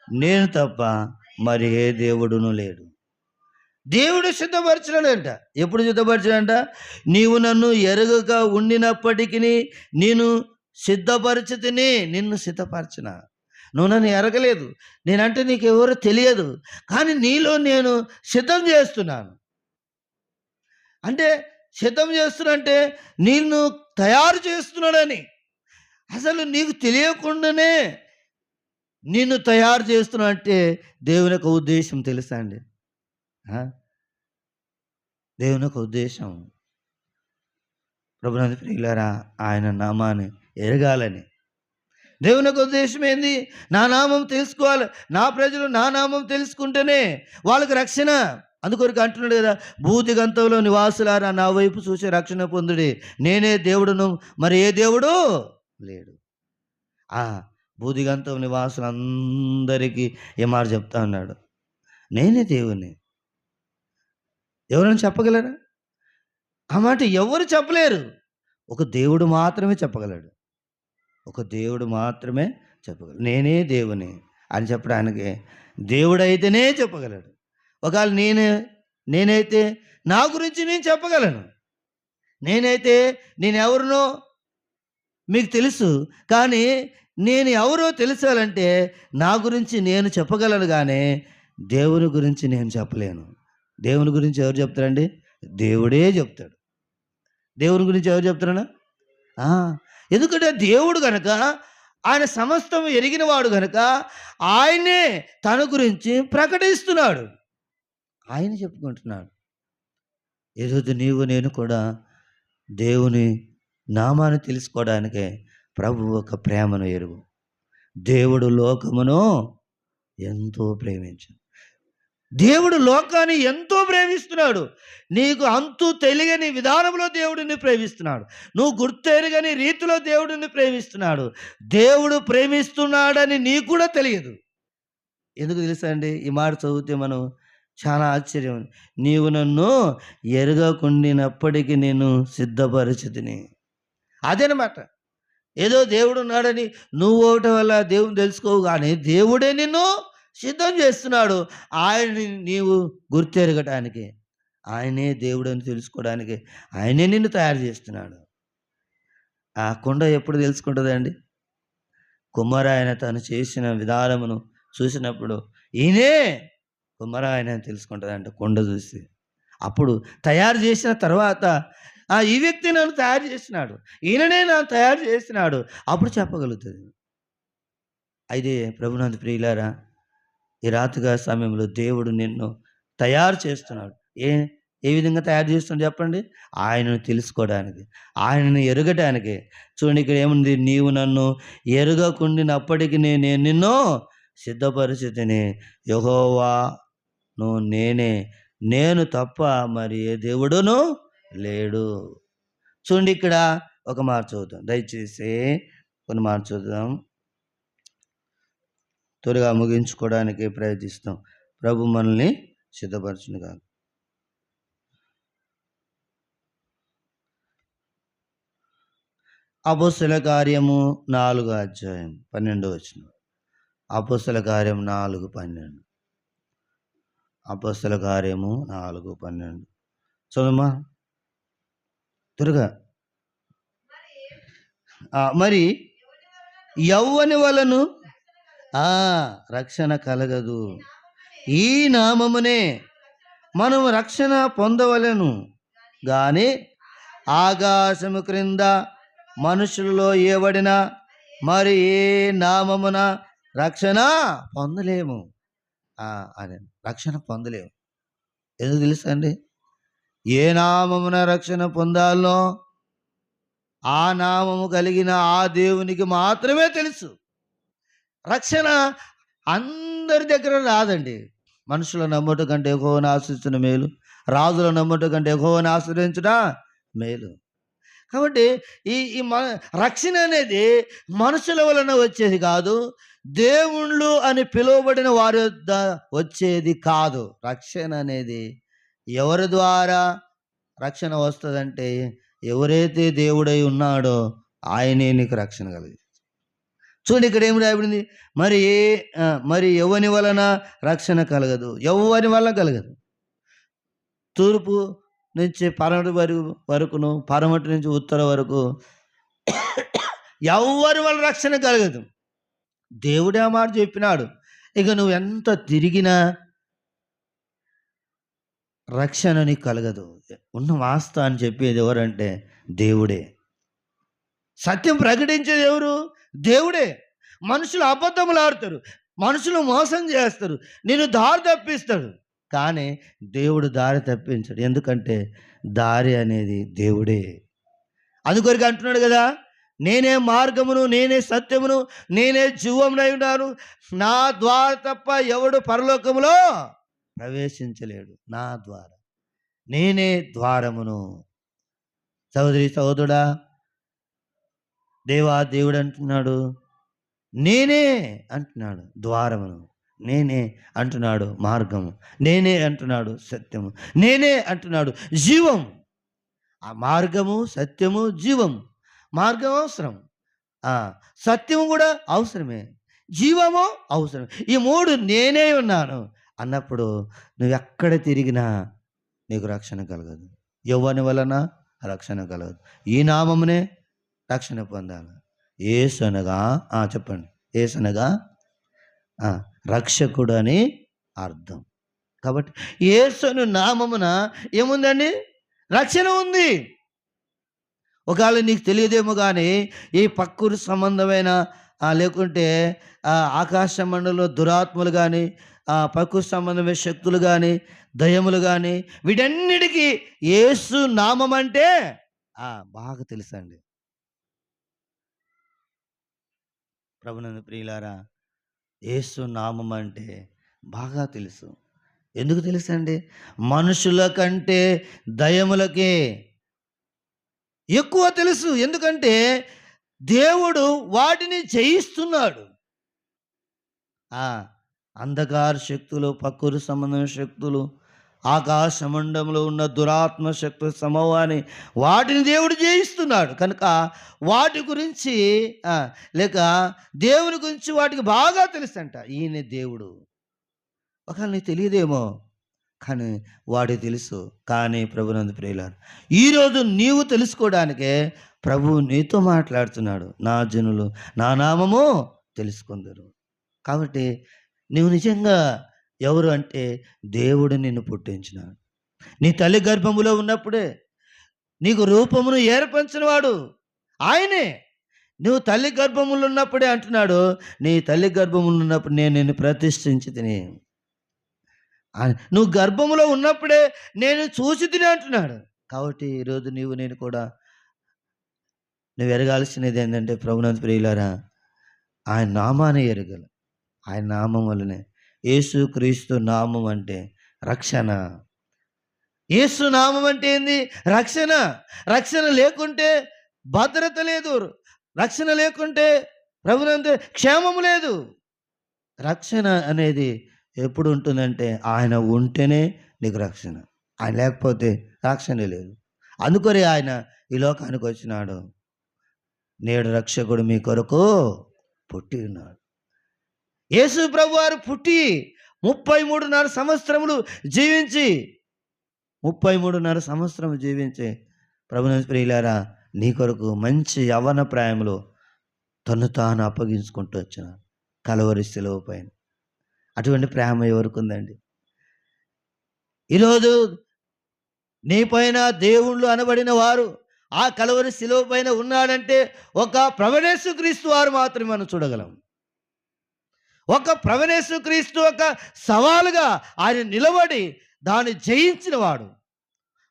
నేను తప్ప మరి ఏ దేవుడును లేడు. దేవుడు సిద్ధపరచలేడంట. ఎప్పుడు సిద్ధపరచాడంట? నీవు నన్ను ఎరగక ఉండినప్పటికీ నేను సిద్ధపరిచితిని. నిన్ను సిద్ధపరచిన, నువ్వు నన్ను ఎరగలేదు, నేనంటే నీకు ఎవరో తెలియదు, కానీ నీలో నేను సిద్ధం చేస్తున్నాను. అంటే సిద్ధం చేస్తున్నంటే నిన్ను తయారు చేస్తున్నాడని. అసలు నీకు తెలియకుండానే నిన్ను తయారు చేస్తున్నా అంటే దేవుని యొక్క ఉద్దేశం తెలుసా అండి? దేవుని యొక్క ఉద్దేశం ప్రభునందు ప్రియులారా, ఆయన నామాన్ని ఎరగాలని. దేవుని యొక్క ఉద్దేశం ఏంది? నా నామం తెలుసుకోవాలి. నా ప్రజలు నా నామం తెలుసుకుంటేనే వాళ్ళకి రక్షణ. అందుకొరకు అంటున్నాడు కదా, భూదిగంతంలో నివాసులారా నా వైపు చూసి రక్షణ పొందుడి, నేనే దేవుడును మరి ఏ దేవుడు లేడు. భూదిగంతం నివాసులందరికీ ఏ మాట చెప్తా ఉన్నాడు? నేనే దేవుని. ఎవరైనా చెప్పగలరా? ఆ మాట ఎవరు చెప్పలేరు. ఒక దేవుడు మాత్రమే చెప్పగలడు. ఒక దేవుడు మాత్రమే చెప్పగలడు. నేనే దేవుని అని చెప్పడానికి దేవుడైతేనే చెప్పగలడు. ఒకవేళ నేనైతే నా గురించి నేను చెప్పగలను. నేనైతే నేను ఎవరినో మీకు తెలుసు, కానీ నేను ఎవరో తెలుసాలంటే నా గురించి నేను చెప్పగలను, కానీ దేవుని గురించి నేను చెప్పలేను. దేవుని గురించి ఎవరు చెప్తారండి? దేవుడే చెప్తాడు. దేవుని గురించి ఎవరు చెప్తారన్నా? ఎందుకంటే దేవుడు కనుక, ఆయన సమస్తం ఎరిగినవాడు కనుక ఆయనే తన గురించి ప్రకటిస్తున్నాడు, ఆయన చెప్పుకుంటున్నాడు. ఈరోజు నీవు నేను కూడా దేవుని నామాన్ని తెలుసుకోవడానికే ప్రభు ఒక ప్రేమను ఎరుగు. దేవుడు లోకమును ఎంతో ప్రేమించాడు. దేవుడు లోకాన్ని ఎంతో ప్రేమిస్తున్నాడు. నీకు అంతు తెలియని విధానంలో దేవుడిని ప్రేమిస్తున్నాడు. నువ్వు గుర్తెరగని రీతిలో దేవుడిని ప్రేమిస్తున్నాడు. దేవుడు ప్రేమిస్తున్నాడని నీకు కూడా తెలియదు. ఎందుకు తెలుసా అండి? ఈ మాట చదివితే మనం చాలా ఆశ్చర్యం. నీవు నన్ను ఎరగకుండినప్పటికీ నేను సిద్ధపరిచితిని. అదేనమాట. ఏదో దేవుడు ఉన్నాడని నువ్వు ఒకటి వల్ల దేవుని తెలుసుకోవు, కానీ దేవుడే నిన్ను సిద్ధం చేస్తున్నాడు. ఆయన్ని నీవు గుర్తెరగటానికి, ఆయనే దేవుడని తెలుసుకోవడానికి ఆయనే నిన్ను తయారు చేస్తున్నాడు. ఆ కుండ ఎప్పుడు తెలుసుకుంటుందండి? కుమ్మరాయన తను చేసిన విధానమును చూసినప్పుడు ఈయనే కుమ్మరాయన తెలుసుకుంటుందంట కుండ చూసి. అప్పుడు తయారు చేసిన తర్వాత ఈ వ్యక్తి నన్ను తయారు చేసినాడు, ఈయననే నన్ను తయారు చేసినాడు, అప్పుడు చెప్పగలుగుతుంది. అయితే ప్రభునందు ప్రియులారా, ఈ రాత్రిగా సమయంలో దేవుడు నిన్ను తయారు చేస్తున్నాడు. ఏ విధంగా తయారు చేస్తున్నాడు చెప్పండి? ఆయనను తెలుసుకోవడానికి, ఆయనను ఎరగటానికి. చూడండి, ఇక్కడ ఏముంది? నీవు నన్ను ఎరగకుండినప్పటికీ నేను నిన్ను సిద్ధపరిచితిని. యెహోవాను నేనే, నేను తప్ప మరి ఏ దేవుడును లేడు. చూడండి, ఇక్కడ ఒక మాట చూద్దాం దయచేసి. కొన్ని మాట చూద్దాం, త్వరగా ముగించుకోవడానికి ప్రయత్నిస్తాం. ప్రభు మనల్ని సిద్ధపరచును కాదు. అపోస్తల కార్యము 4వ అధ్యాయం 12వ వచనం. అపోస్తల కార్యం 4:12. అపోస్తల కార్యము 4:12 చదువుమా త్వరగా. మరి యవ్వని వలను రక్షణ కలగదు, ఈ నామమునే మనము రక్షణ పొందవలెను గాని ఆకాశము క్రింద మనుషులలో ఏవడిన మరి ఏ నామమున రక్షణ పొందలేము. అని రక్షణ పొందలేము. ఎందుకు తెలుసా అండి? ఏ నామమున రక్షణ పొందాలో ఆ నామము కలిగిన ఆ దేవునికి మాత్రమే తెలుసు. రక్షణ అందరి దగ్గర రాదండి. మనుషుల నమ్ముట కంటే యెహోవాను ఆశ్రయించిన మేలు, రాజుల నమ్ముట కంటే యెహోవాను ఆశ్రయించుట మేలు. కాబట్టి ఈ ఈ మన రక్షణ అనేది మనుషుల వలన వచ్చేది కాదు, దేవుళ్ళు అని పిలువబడిన వారి వద్ద వచ్చేది కాదు. రక్షణ అనేది ఎవరి ద్వారా రక్షణ వస్తుందంటే, ఎవరైతే దేవుడై ఉన్నాడో ఆయనే నీకు రక్షణ కలిగి. చూడండి, ఇక్కడ ఏం రాయబడింది? మరి ఎవని వలన రక్షణ కలగదు, ఎవరి వలన కలగదు. తూర్పు నుంచి పడమటి వరకును, పడమటి నుంచి ఉత్తర వరకు ఎవరి వల్ల రక్షణ కలగదు. దేవుడే ఆ మాట చెప్పినాడు. ఇక నువ్వు ఎంత తిరిగినా రక్షణ నీకు కలగదు. ఉన్న వాస్తవాన్ని చెప్పేది ఎవరంటే దేవుడే. సత్యం ప్రకటించేది ఎవరు? దేవుడే. మనుషులు అబద్ధములు ఆడుతారు, మనుషులు మోసం చేస్తారు, నేను దారి తప్పిస్తాడు. కానీ దేవుడు దారి తప్పించాడు. ఎందుకంటే దారి అనేది దేవుడే. అందుకొరకు అంటున్నాడు కదా, నేనే మార్గమును, నేనే సత్యమును, నేనే జీవమునై ఉన్నాను, నా ద్వారా తప్ప ఎవడు పరలోకములో ప్రవేశించలేడు. నా ద్వారా, నేనే ద్వారమును. సహోదరి సహోదరుడా, దేవుడు అంటున్నాడు నేనే అంటున్నాడు ద్వారమును, నేనే అంటున్నాడు మార్గము, నేనే అంటున్నాడు సత్యము, నేనే అంటున్నాడు జీవం. ఆ మార్గము, సత్యము, జీవం. మార్గం అవసరం, సత్యము కూడా అవసరమే, జీవము అవసరం. ఈ మూడు నేనే ఉన్నాను అన్నప్పుడు నువ్వు ఎక్కడ తిరిగినా నీకు రక్షణ కలగదు. ఎవరి వలన రక్షణ కలగదు. ఈ నామమునే రక్షణ పొందాలి. యేసు అనగా చెప్పండి, యేసు అనగా రక్షకుడు అని అర్థం. కాబట్టి యేసు అను నామమున ఏముందండి? రక్షణ ఉంది. ఒకవేళ నీకు తెలియదేమో కానీ ఈ ప్రకృతి సంబంధమైన లేకుంటే ఆకాశ మండలంలో దురాత్మలు కానీ, ప్రకృతి సంబంధమైన శక్తులు కానీ, దయ్యములు కానీ, వీటన్నిటికీ యేసు నామం అంటే బాగా తెలుసండి. ప్రభునందు ప్రియులారా, యేసు నామం అంటే బాగా తెలుసు. ఎందుకు తెలుసండి? మనుషుల కంటే దయ్యములకే ఎక్కువ తెలుసు. ఎందుకంటే దేవుడు వాటిని జయిస్తున్నాడు. అంధకార శక్తులు, ప్రకృతి సంబంధమైన శక్తులు, ఆకాశ మండలంలో ఉన్న దురాత్మ శక్తుల సమూహాన్ని వాటిని దేవుడు జయిస్తున్నాడు. కనుక వాటి గురించి లేక దేవుని గురించి వాటికి బాగా తెలుసంట. ఈయన దేవుడు. ఒకవేళ నీకు తెలియదేమో కానీ వాడికి తెలుసు. కానీ ప్రభునందు ప్రియులారా, ఈరోజు నీవు తెలుసుకోవడానికే ప్రభువు నీతో మాట్లాడుతున్నాడు. నా జనులు నా నామము తెలుసుకుందరు. కాబట్టి నువ్వు నిజంగా ఎవరు అంటే దేవుడు నిన్ను పుట్టించినాడు. నీ తల్లి గర్భములో ఉన్నప్పుడే నీకు రూపమును ఏర్పరిచిన వాడు ఆయనే. నువ్వు తల్లి గర్భములో ఉన్నప్పుడే అంటున్నాడు, నీ తల్లి గర్భములో ఉన్నప్పుడు నేను నిన్ను ప్రతిష్ఠించి తిని, నువ్వు గర్భములో ఉన్నప్పుడే నేను చూసి తిని అంటున్నాడు. కాబట్టి ఈరోజు నేను కూడా నువ్వు ఎరగాల్సినది ఏంటంటే, ప్రభునందు ప్రియులారా, ఆయన నామాన్ని ఎరగల. ఆయన నామం వల్లనే, యేసు క్రీస్తు నామం అంటే రక్షణ. యేసు నామం అంటే ఏంది? రక్షణ. రక్షణ లేకుంటే భద్రత లేదు, రక్షణ లేకుంటే ప్రభునందు క్షేమము లేదు. రక్షణ అనేది ఎప్పుడు ఉంటుందంటే ఆయన ఉంటేనే నీకు రక్షణ, ఆయన లేకపోతే రక్షణ లేదు. అందుకని ఆయన ఈ లోకానికి వచ్చినాడు. నేడు రక్షకుడు మీ కొరకు పుట్టి ఉన్నాడు. యేసు ప్రభువారు పుట్టి 33.5 సంవత్సరములు జీవించి 33.5 సంవత్సరం జీవించి ప్రభునందు ప్రియులారా, నీ కొరకు మంచి యవ్వన ప్రాయంలో తను తాను అప్పగించుకుంటూ వచ్చిన కలవరి శిలువ పైన అటువంటి ప్రేమ ఎవరికి ఉందండి? ఈరోజు నీ పైన దేవుళ్ళు అనబడిన వారు ఆ కలువరి శిలువ పైన ఉన్నాడంటే ఒక ప్రభువైన క్రీస్తు వారు మాత్రమే మనం చూడగలం. ఒక ప్రభువైన క్రీస్తు ఒక సవాలుగా ఆయన నిలబడి దాన్ని జయించిన వాడు.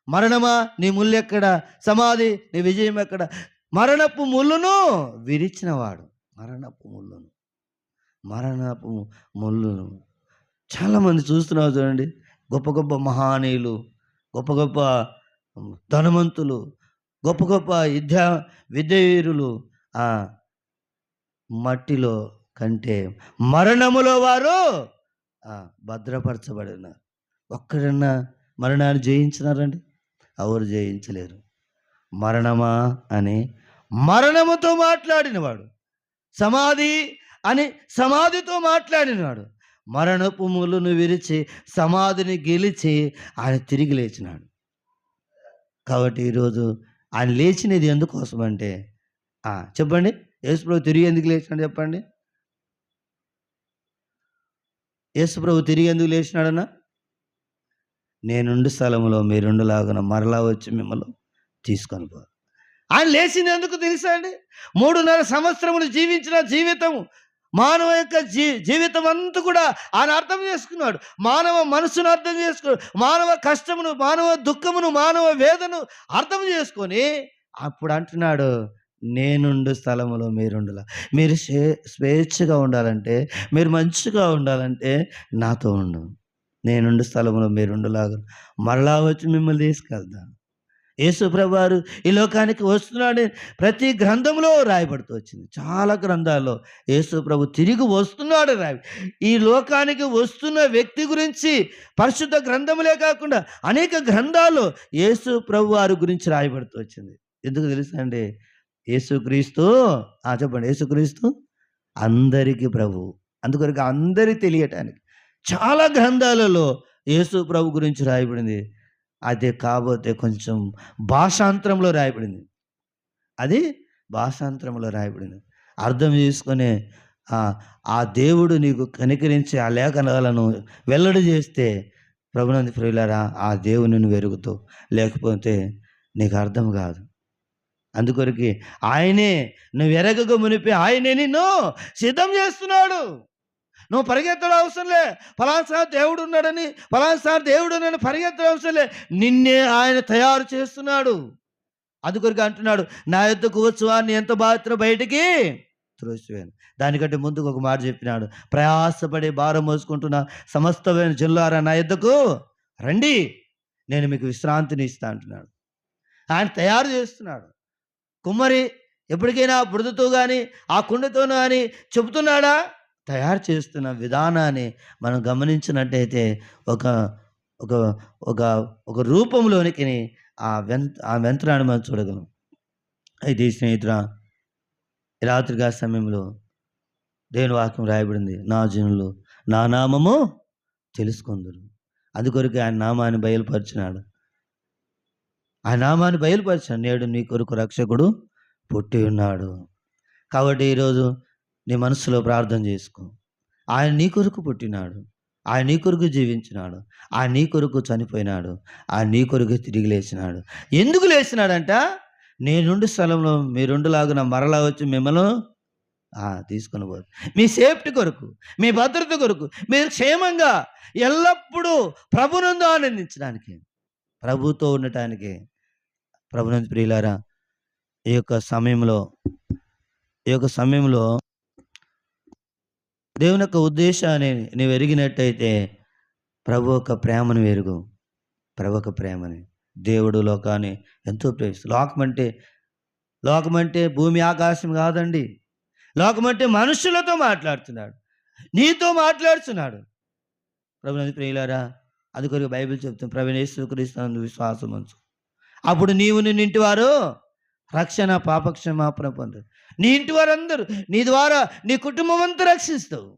మరణమా నీ ముళ్ళు ఎక్కడ, సమాధి నీ విజయం ఎక్కడ, మరణపు ముళ్ళును విరిచినవాడు. మరణపు ముళ్ళును చాలామంది చూస్తున్నారు చూడండి. గొప్ప గొప్ప మహానీయులు, గొప్ప గొప్ప ధనవంతులు, గొప్ప గొప్ప విద్యావీరులు ఆ మట్టిలో కంటే మరణములో వారు భద్రపరచబడినారు. ఒక్కడన్నా మరణాన్ని జయించినారండి? ఎవరు జయించలేరు. మరణమా అని మరణముతో మాట్లాడినవాడు, సమాధి అని సమాధితో మాట్లాడినవాడు, మరణపు ముళ్ళును విరిచి సమాధిని గెలిచి ఆయన తిరిగి లేచినాడు. కాబట్టి ఈరోజు ఆయన లేచినది ఎందుకోసం అంటే చెప్పండి, యేసుప్రభు తిరిగి ఎందుకు లేచినాడు చెప్పండి? యేసుప్రభు తిరిగి ఎందుకు లేచినాడన్నా? నేనుండు స్థలంలో మీరుండులాగున మరలా వచ్చి మిమ్మల్ని తీసుకొని పో. ఆయన లేచింది ఎందుకు తెలుసా అండి? 3.5 సంవత్సరములు జీవించిన జీవితం, మానవ యొక్క జీవితం అంతా కూడా ఆయన అర్థం చేసుకున్నాడు. మానవ మనసును అర్థం చేసుకున్నాడు. మానవ కష్టమును, మానవ దుఃఖమును, మానవ వేదను అర్థం చేసుకొని అప్పుడు అంటున్నాడు, నేనుండు స్థలములో మీరుండులా. మీరు స్వేచ్ఛగా ఉండాలంటే, మీరు మంచిగా ఉండాలంటే నాతో ఉండు. నేనుండు స్థలంలో మీరుండులాగా మరలా వచ్చి మిమ్మల్ని తీసుకెళ్తాను. యేసు ప్రభువారు ఈ లోకానికి వస్తున్నాడు. ప్రతి గ్రంథంలో రాయబడుతూ వచ్చింది. చాలా గ్రంథాల్లో యేసు ప్రభు తిరిగి వస్తున్నాడు ఈ లోకానికి వస్తున్న వ్యక్తి గురించి పరిశుద్ధ గ్రంథములే కాకుండా అనేక గ్రంథాల్లో యేసు ప్రభు వారి గురించి రాయబడుతూ వచ్చింది. ఎందుకు తెలుసా అండి? యేసుక్రీస్తు చెప్పండి, యేసుక్రీస్తు అందరికీ ప్రభు. అందుకొరకు అందరికీ తెలియటానికి చాలా గ్రంథాలలో యేసు ప్రభు గురించి రాయబడింది. అదే కాకపోతే కొంచెం భాషాంతరంలో రాయబడింది. అది భాషాంతరంలో రాయబడింది. అర్థం చేసుకునే ఆ దేవుడు నీకు కనికరించి ఆ లేఖనాలను వెల్లడి చేస్తే ప్రభునందు ప్రియులారా, ఆ దేవుని నువ్వు ఎరుగుతావు, లేకపోతే నీకు అర్థం కాదు. అందుకొరకు ఆయనే నువ్వు ఎరగక మునిపి ఆయనే నిన్ను సిద్ధం చేస్తున్నాడు. నువ్వు పరిగెత్తడం అవసరం లే, ఫలానా దేవుడు ఉన్నాడని, ఫలానా దేవుడు ఉన్నాడని పరిగెత్తడం అవసరం లే. నిన్నే ఆయన తయారు చేస్తున్నాడు. అందుకొరకు అంటున్నాడు, నా యొద్దకు వచ్చు వారిని ఎంత బాధ్యత బయటికి త్రోసివేయను. దానికంటే ముందుకు ఒక మాట చెప్పినాడు, ప్రయాసపడి భారం మోసుకుంటున్న సమస్తమైన జనులారా నా యొద్దకు రండి, నేను మీకు విశ్రాంతిని ఇస్తా అంటున్నాడు. ఆయన తయారు చేస్తున్నాడు. కుమ్మరి ఎప్పటికైనా బురదతో కానీ ఆ కుండతోనూ కానీ చెబుతున్నాడా? తయారు చేస్తున్న విధానాన్ని మనం గమనించినట్టయితే ఒక ఒక ఒక ఒక రూపంలోనికి ఆ యంత్రాన్ని మనం చూడగలం. అయితే స్నేహితురా, రాత్రిగా సమయంలో దేవుని వాక్యం రాయబడింది, నా జనులు నా నామము తెలుసుకుందురు. అందుకొరకు ఆయన నామాన్ని బయలుపరిచినాడు. ఆ నామాన్ని బయలుపరిచాడు. నేడు నీ కొరకు రక్షకుడు పుట్టి ఉన్నాడు. కాబట్టి ఈరోజు నీ మనసులో ప్రార్థన చేసుకో. ఆయన నీ కొరకు పుట్టినాడు, ఆయన నీ కొరకు జీవించినాడు, ఆయన నీ కొరకు చనిపోయినాడు, ఆయన నీ కొరకు తిరిగి లేచినాడు. ఎందుకు లేచినాడంట? నేనుండు స్థలంలో మీరుండులాగున మరలా వచ్చి మిమ్మల్ని తీసుకొని పోదు. మీ సేఫ్టీ కొరకు, మీ భద్రత కొరకు, మీరు క్షేమంగా ఎల్లప్పుడూ ప్రభునందు ఆనందించడానికి, ప్రభుతో ఉండటానికి. ప్రభునందు ప్రియులారా, ఈ యొక్క సమయంలో దేవుని యొక్క ఉద్దేశాన్ని నువ్వు ఎరిగినట్టయితే ప్రభు యొక్క ప్రేమను ఎరుగు. ప్రభు యొక్క ప్రేమని దేవుడు లోకాన్ని ఎంతో ప్రేమిస్తాడు. లోకమంటే భూమి ఆకాశం కాదండి. లోకమంటే మనుషులతో మాట్లాడుతున్నాడు, నీతో మాట్లాడుతున్నాడు. ప్రభునందు ప్రియులారా, అందుకొరకు బైబిల్ చెప్తుంది, ప్రభువైన యేసుక్రీస్తు విశ్వాసం ఉంచు, అప్పుడు నీవు నిన్ను ఇంటి వారు రక్షణ పాపక్షమాపణ పొందు. నీ ఇంటి వారందరూ నీ ద్వారా నీ కుటుంబం అంతా రక్షిస్తావు.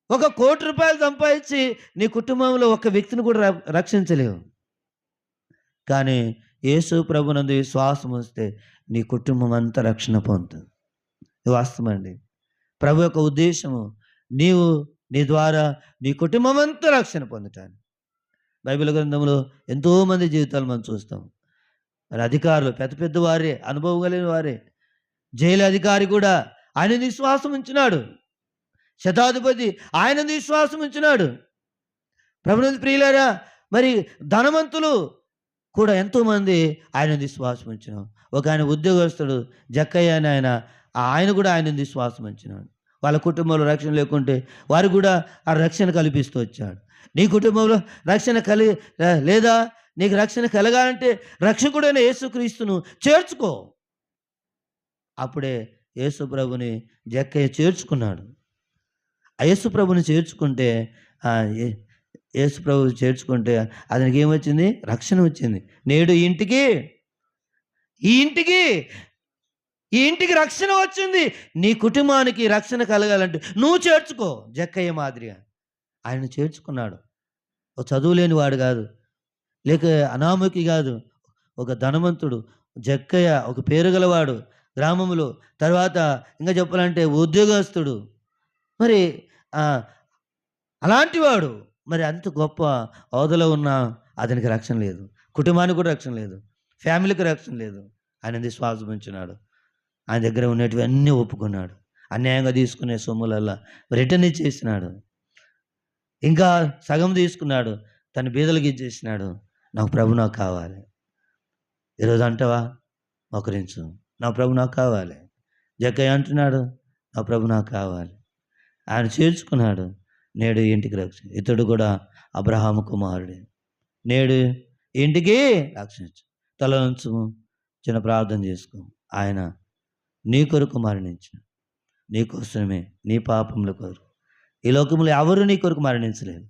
1 కోటి రూపాయలు సంపాదించి నీ కుటుంబంలో ఒక వ్యక్తిని కూడా రక్షించలేవు. కానీ యేసు ప్రభునందు విశ్వాసం వస్తే నీ కుటుంబం అంతా రక్షణ పొందుతుంది. వాస్తవం అండి. ప్రభు యొక్క ఉద్దేశము నీవు నీ ద్వారా నీ కుటుంబం అంతా రక్షణ పొందటానికి. బైబిల్ గ్రంథంలో ఎంతోమంది జీవితాలు మనం చూస్తాం. మరి అధికారులు పెద్ద పెద్ద వారే, అనుభవం కలిగిన వారే. జైలు అధికారి కూడా ఆయన విశ్వాసం ఉంచినాడు. శతాధిపతి ఆయన విశ్వాసం ఉంచినాడు. ప్రభునందు ప్రియులారా, మరి ధనవంతులు కూడా ఎంతోమంది ఆయన విశ్వాసం ఉంచినాడు. ఒక ఆయన ఉద్యోగస్తుడు జక్కయ్య అని ఆయన కూడా ఆయన విశ్వాసం ఉంచినాడు. వాళ్ళ కుటుంబంలో రక్షణ లేకుంటే వారు కూడా ఆ రక్షణ కల్పిస్తూ వచ్చాడు. నీ కుటుంబంలో రక్షణ లేదా నీకు రక్షణ కలగాలంటే రక్షకుడైన యేసుక్రీస్తును చేర్చుకో. అప్పుడే యేసు ప్రభుని జక్కయ్య చేర్చుకున్నాడు. ఆ యేసు ప్రభుని చేర్చుకుంటే యేసు ప్రభు చేర్చుకుంటే అతనికి ఏమొచ్చింది? రక్షణ వచ్చింది. నేడు ఈ ఇంటికి రక్షణ వచ్చింది. నీ కుటుంబానికి రక్షణ కలగాలంటే నువ్వు చేర్చుకో. జక్కయ్య మాదిరిగా ఆయన చేర్చుకున్నాడు. ఒక చదువు లేని వాడు కాదు, లేక అనామకి కాదు, ఒక ధనవంతుడు జక్కయ్య, ఒక పేరు గలవాడు గ్రామంలో. తర్వాత ఇంకా చెప్పాలంటే ఉద్యోగస్తుడు. మరి అలాంటి వాడు మరి అంత గొప్ప హోదాలో ఉన్న అతనికి రక్షణ లేదు, కుటుంబానికి కూడా రక్షణ లేదు, ఫ్యామిలీకి రక్షణ లేదు. ఆయన విశ్వాసం ఉంచున్నాడు. ఆయన దగ్గర ఉన్నటివన్నీ ఒప్పుకున్నాడు. అన్యాయంగా తీసుకునే సొమ్ములల్లా రిటర్న్ ఇచ్చేసినాడు. ఇంకా సగం తీసుకున్నాడు, తన బీదలకి ఇచ్చేసినాడు. నాకు ప్రభు నాకు కావాలి. ఈరోజు అంటావా? మోకరించు, నా ప్రభు నాకు కావాలి. జక్కయ్య అంటున్నాడు, నా ప్రభు నాకు కావాలి. ఆయన చేర్చుకున్నాడు. నేడు ఇంటికి రక్షణ. ఇతడు కూడా అబ్రహాము కుమారుడే. నేడు ఇంటికి రక్షించు. తల ఉంచుము, చిన్న ప్రార్థన చేసుకో. ఆయన నీ కొరకు మరణించు, నీ కోసమే, నీ పాపముల కొరకు. ఈ లోకంలో ఎవరు నీ కొరకు మరణించలేదు.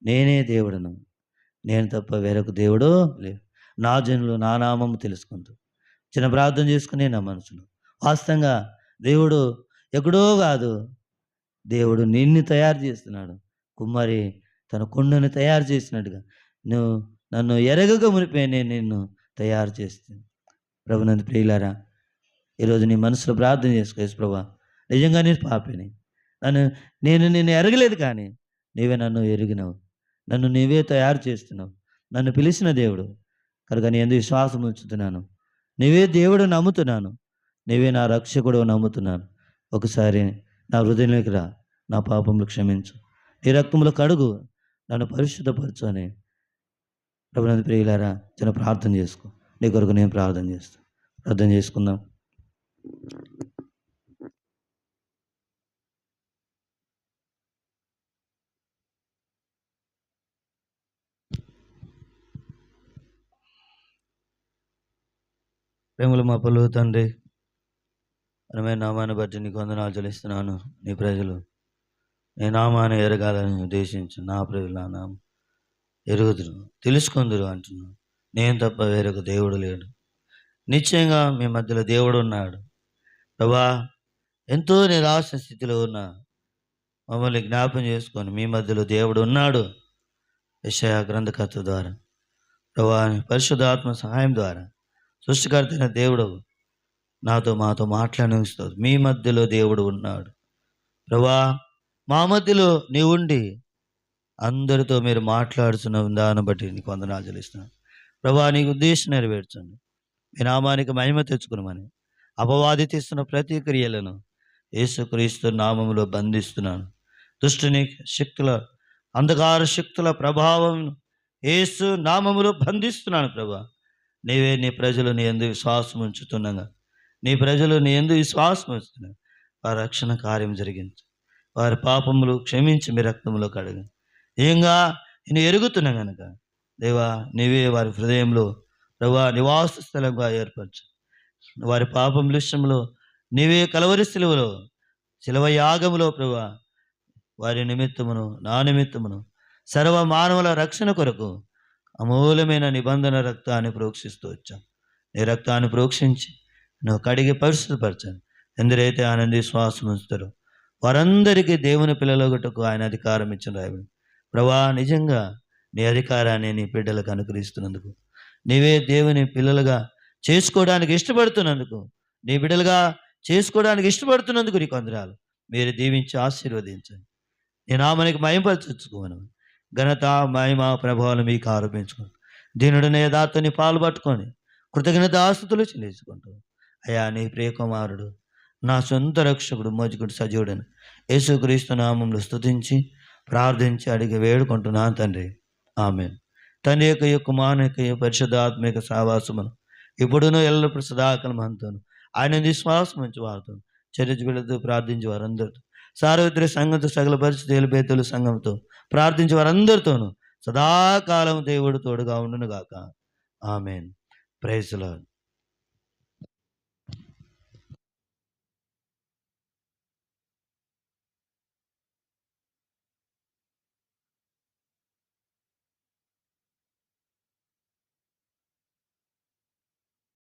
నేనే దేవుడను, నేను తప్ప వేరొక దేవుడు లేదు. నా జనులు నా నామము తెలుసుకుంటూ చిన్న ప్రార్థన చేసుకునే నా మనసులో వాస్తవంగా దేవుడు ఎక్కడో కాదు, దేవుడు నిన్ను తయారు చేస్తున్నాడు. కుమ్మరి తన కుండను తయారు చేసినట్టుగా నువ్వు నన్ను ఎరగక మునిపే నేను నిన్ను తయారు చేస్తాను. ప్రభునందు ప్రియులారా, ఈరోజు నీ మనసులో ప్రార్థన చేసుకో. యేసు ప్రభువా, నిజంగా నేను పాపిని, నేను నిన్ను ఎరగలేదు, కానీ నీవే నన్ను ఎరిగినావు, నన్ను నీవే తయారు చేస్తున్నావు, నన్ను పిలిచిన దేవుడు కనుక నీ యందు విశ్వాసం ఉంచుతున్నాను. నీవే దేవుడు నమ్ముతున్నాను, నీవే నా రక్షకుడు నమ్ముతున్నాను. ఒకసారి నా హృదయంలోకి రా, నా పాపములు క్షమించు, నీ రక్తములు కడుగు, నన్ను పరిశుద్ధపరచు అని ప్రభునందు ప్రియులారా చిన్న ప్రార్థన చేసుకో. నీ కొరకు నేను ప్రార్థన చేస్తాను. ప్రార్థన చేసుకుందాం. ప్రేమలు మా పలు తండ్రి, మనమే నామాన్ని బట్టి నీకు వందనాలు చెల్లిస్తున్నాను. నీ ప్రజలు నీ నామాన్ని ఎరగాలని ఉద్దేశించు. నా ప్రజలు నా నామం ఎరుగుదురు, తెలుసుకుందురు అంటున్నాను. నేను తప్ప వేరొక దేవుడు లేడు. నిశ్చయంగా మీ మధ్యలో దేవుడు ఉన్నాడు. ప్రభా, ఎంతో నిరాశ స్థితిలో ఉన్నా మమ్మల్ని జ్ఞాపం చేసుకొని మీ మధ్యలో దేవుడు ఉన్నాడు. యెషయా గ్రంథకర్త ద్వారా, ప్రభా, పరిశుద్ధాత్మ సహాయం ద్వారా సృష్టికర్త అయిన దేవుడు మాతో మాట్లాడిస్తూ మీ మధ్యలో దేవుడు ఉన్నాడు. ప్రభా, మా మధ్యలో నీ ఉండి అందరితో మీరు మాట్లాడుతున్న దాన్ని బట్టి నీకు వందనాలు చెల్లిస్తున్నాను. ప్రభా, నీకు ఉద్దేశం నెరవేర్చండి. మీ నామానికి మహిమ తెచ్చుకున్నామని అపవాది తీస్తున్న ప్రతి క్రియలను యేసుక్రీస్తు నామములో బంధిస్తున్నాను. దుష్టుని శక్తుల, అంధకార శక్తుల ప్రభావం యేసు నామములో బంధిస్తున్నాను. ప్రభా, నీవే నీ ప్రజలు నీ యందు విశ్వాసం ఉంచుతుండగా, నీ ప్రజలు నీ యందు విశ్వాసం ఉంచుతున్నారు. వారి రక్షణ కార్యం జరిగించు, వారి పాపములు క్షమించి మీ రక్తములో కడగ. ఏంగా నేను ఎరుగుతున్నా కనుక దేవా, నీవే వారి హృదయంలో ప్రభా నివాస స్థలంగా ఏర్పరచు. వారి పాపం విషయంలో నీవే కలవరి శిలువలో, శిలువ యాగములో ప్రభా వారి నిమిత్తమును నా నిమిత్తమును సర్వ మానవుల రక్షణ కొరకు అమూల్యమైన నిబంధన రక్తాన్ని ప్రోక్షిస్తూ వచ్చాం. నీ రక్తాన్ని ప్రోక్షించి నువ్వు కడిగి పరిశుద్ధపరచాను. ఎందరైతే ఆనంది శ్వాసం ఉంచుతారో వారందరికీ దేవుని పిల్లలగుటకు ఆయన అధికారం ఇచ్చిన రాయబడి. ప్రభా, నిజంగా నీ అధికారాన్ని నీ బిడ్డలకు అనుగ్రహిస్తున్నందుకు, నీవే దేవుని పిల్లలుగా చేసుకోవడానికి ఇష్టపడుతున్నందుకు, నీ బిడ్డలుగా చేసుకోవడానికి ఇష్టపడుతున్నందుకు నీకు వందనాలు. మీరు దీవించి ఆశీర్వదించండి. నీ నామానికి మహిమపరచుకోను. ఘనత మహిమ ప్రభావాలు మీకు ఆరోపించుకోను. దీనుడిని యథార్థని పాలు పట్టుకొని కృతజ్ఞత ఆస్తుతులు చెల్లించుకుంటూ, అయా నీ ప్రియకుమారుడు నా సొంత రక్షకుడు మోజకుడు సజీవుడని యేసుక్రీస్తు నామంలో స్తుతించి ప్రార్థించి అడిగి వేడుకుంటున్నాను తండ్రి. ఆమేన్. తండ్రి యొక్క కుమారుని యొక్క పరిశుద్ధాత్మిక సావాసమును ఇప్పుడును ఎల్లప్పుడు సదాకాలం అంతను ఆయన విశ్వాసం మంచి వారితో చర్చ వెళుతూ ప్రార్థించి వారందరితో సార్వత్రిక సంఘంతో సకల పరిస్థితులు బేతులు సంఘంతో ప్రార్థించి వారందరితోనూ సదాకాలం దేవుడు తోడుగా ఉండును గాక. ఆమేన్. Praise the lord.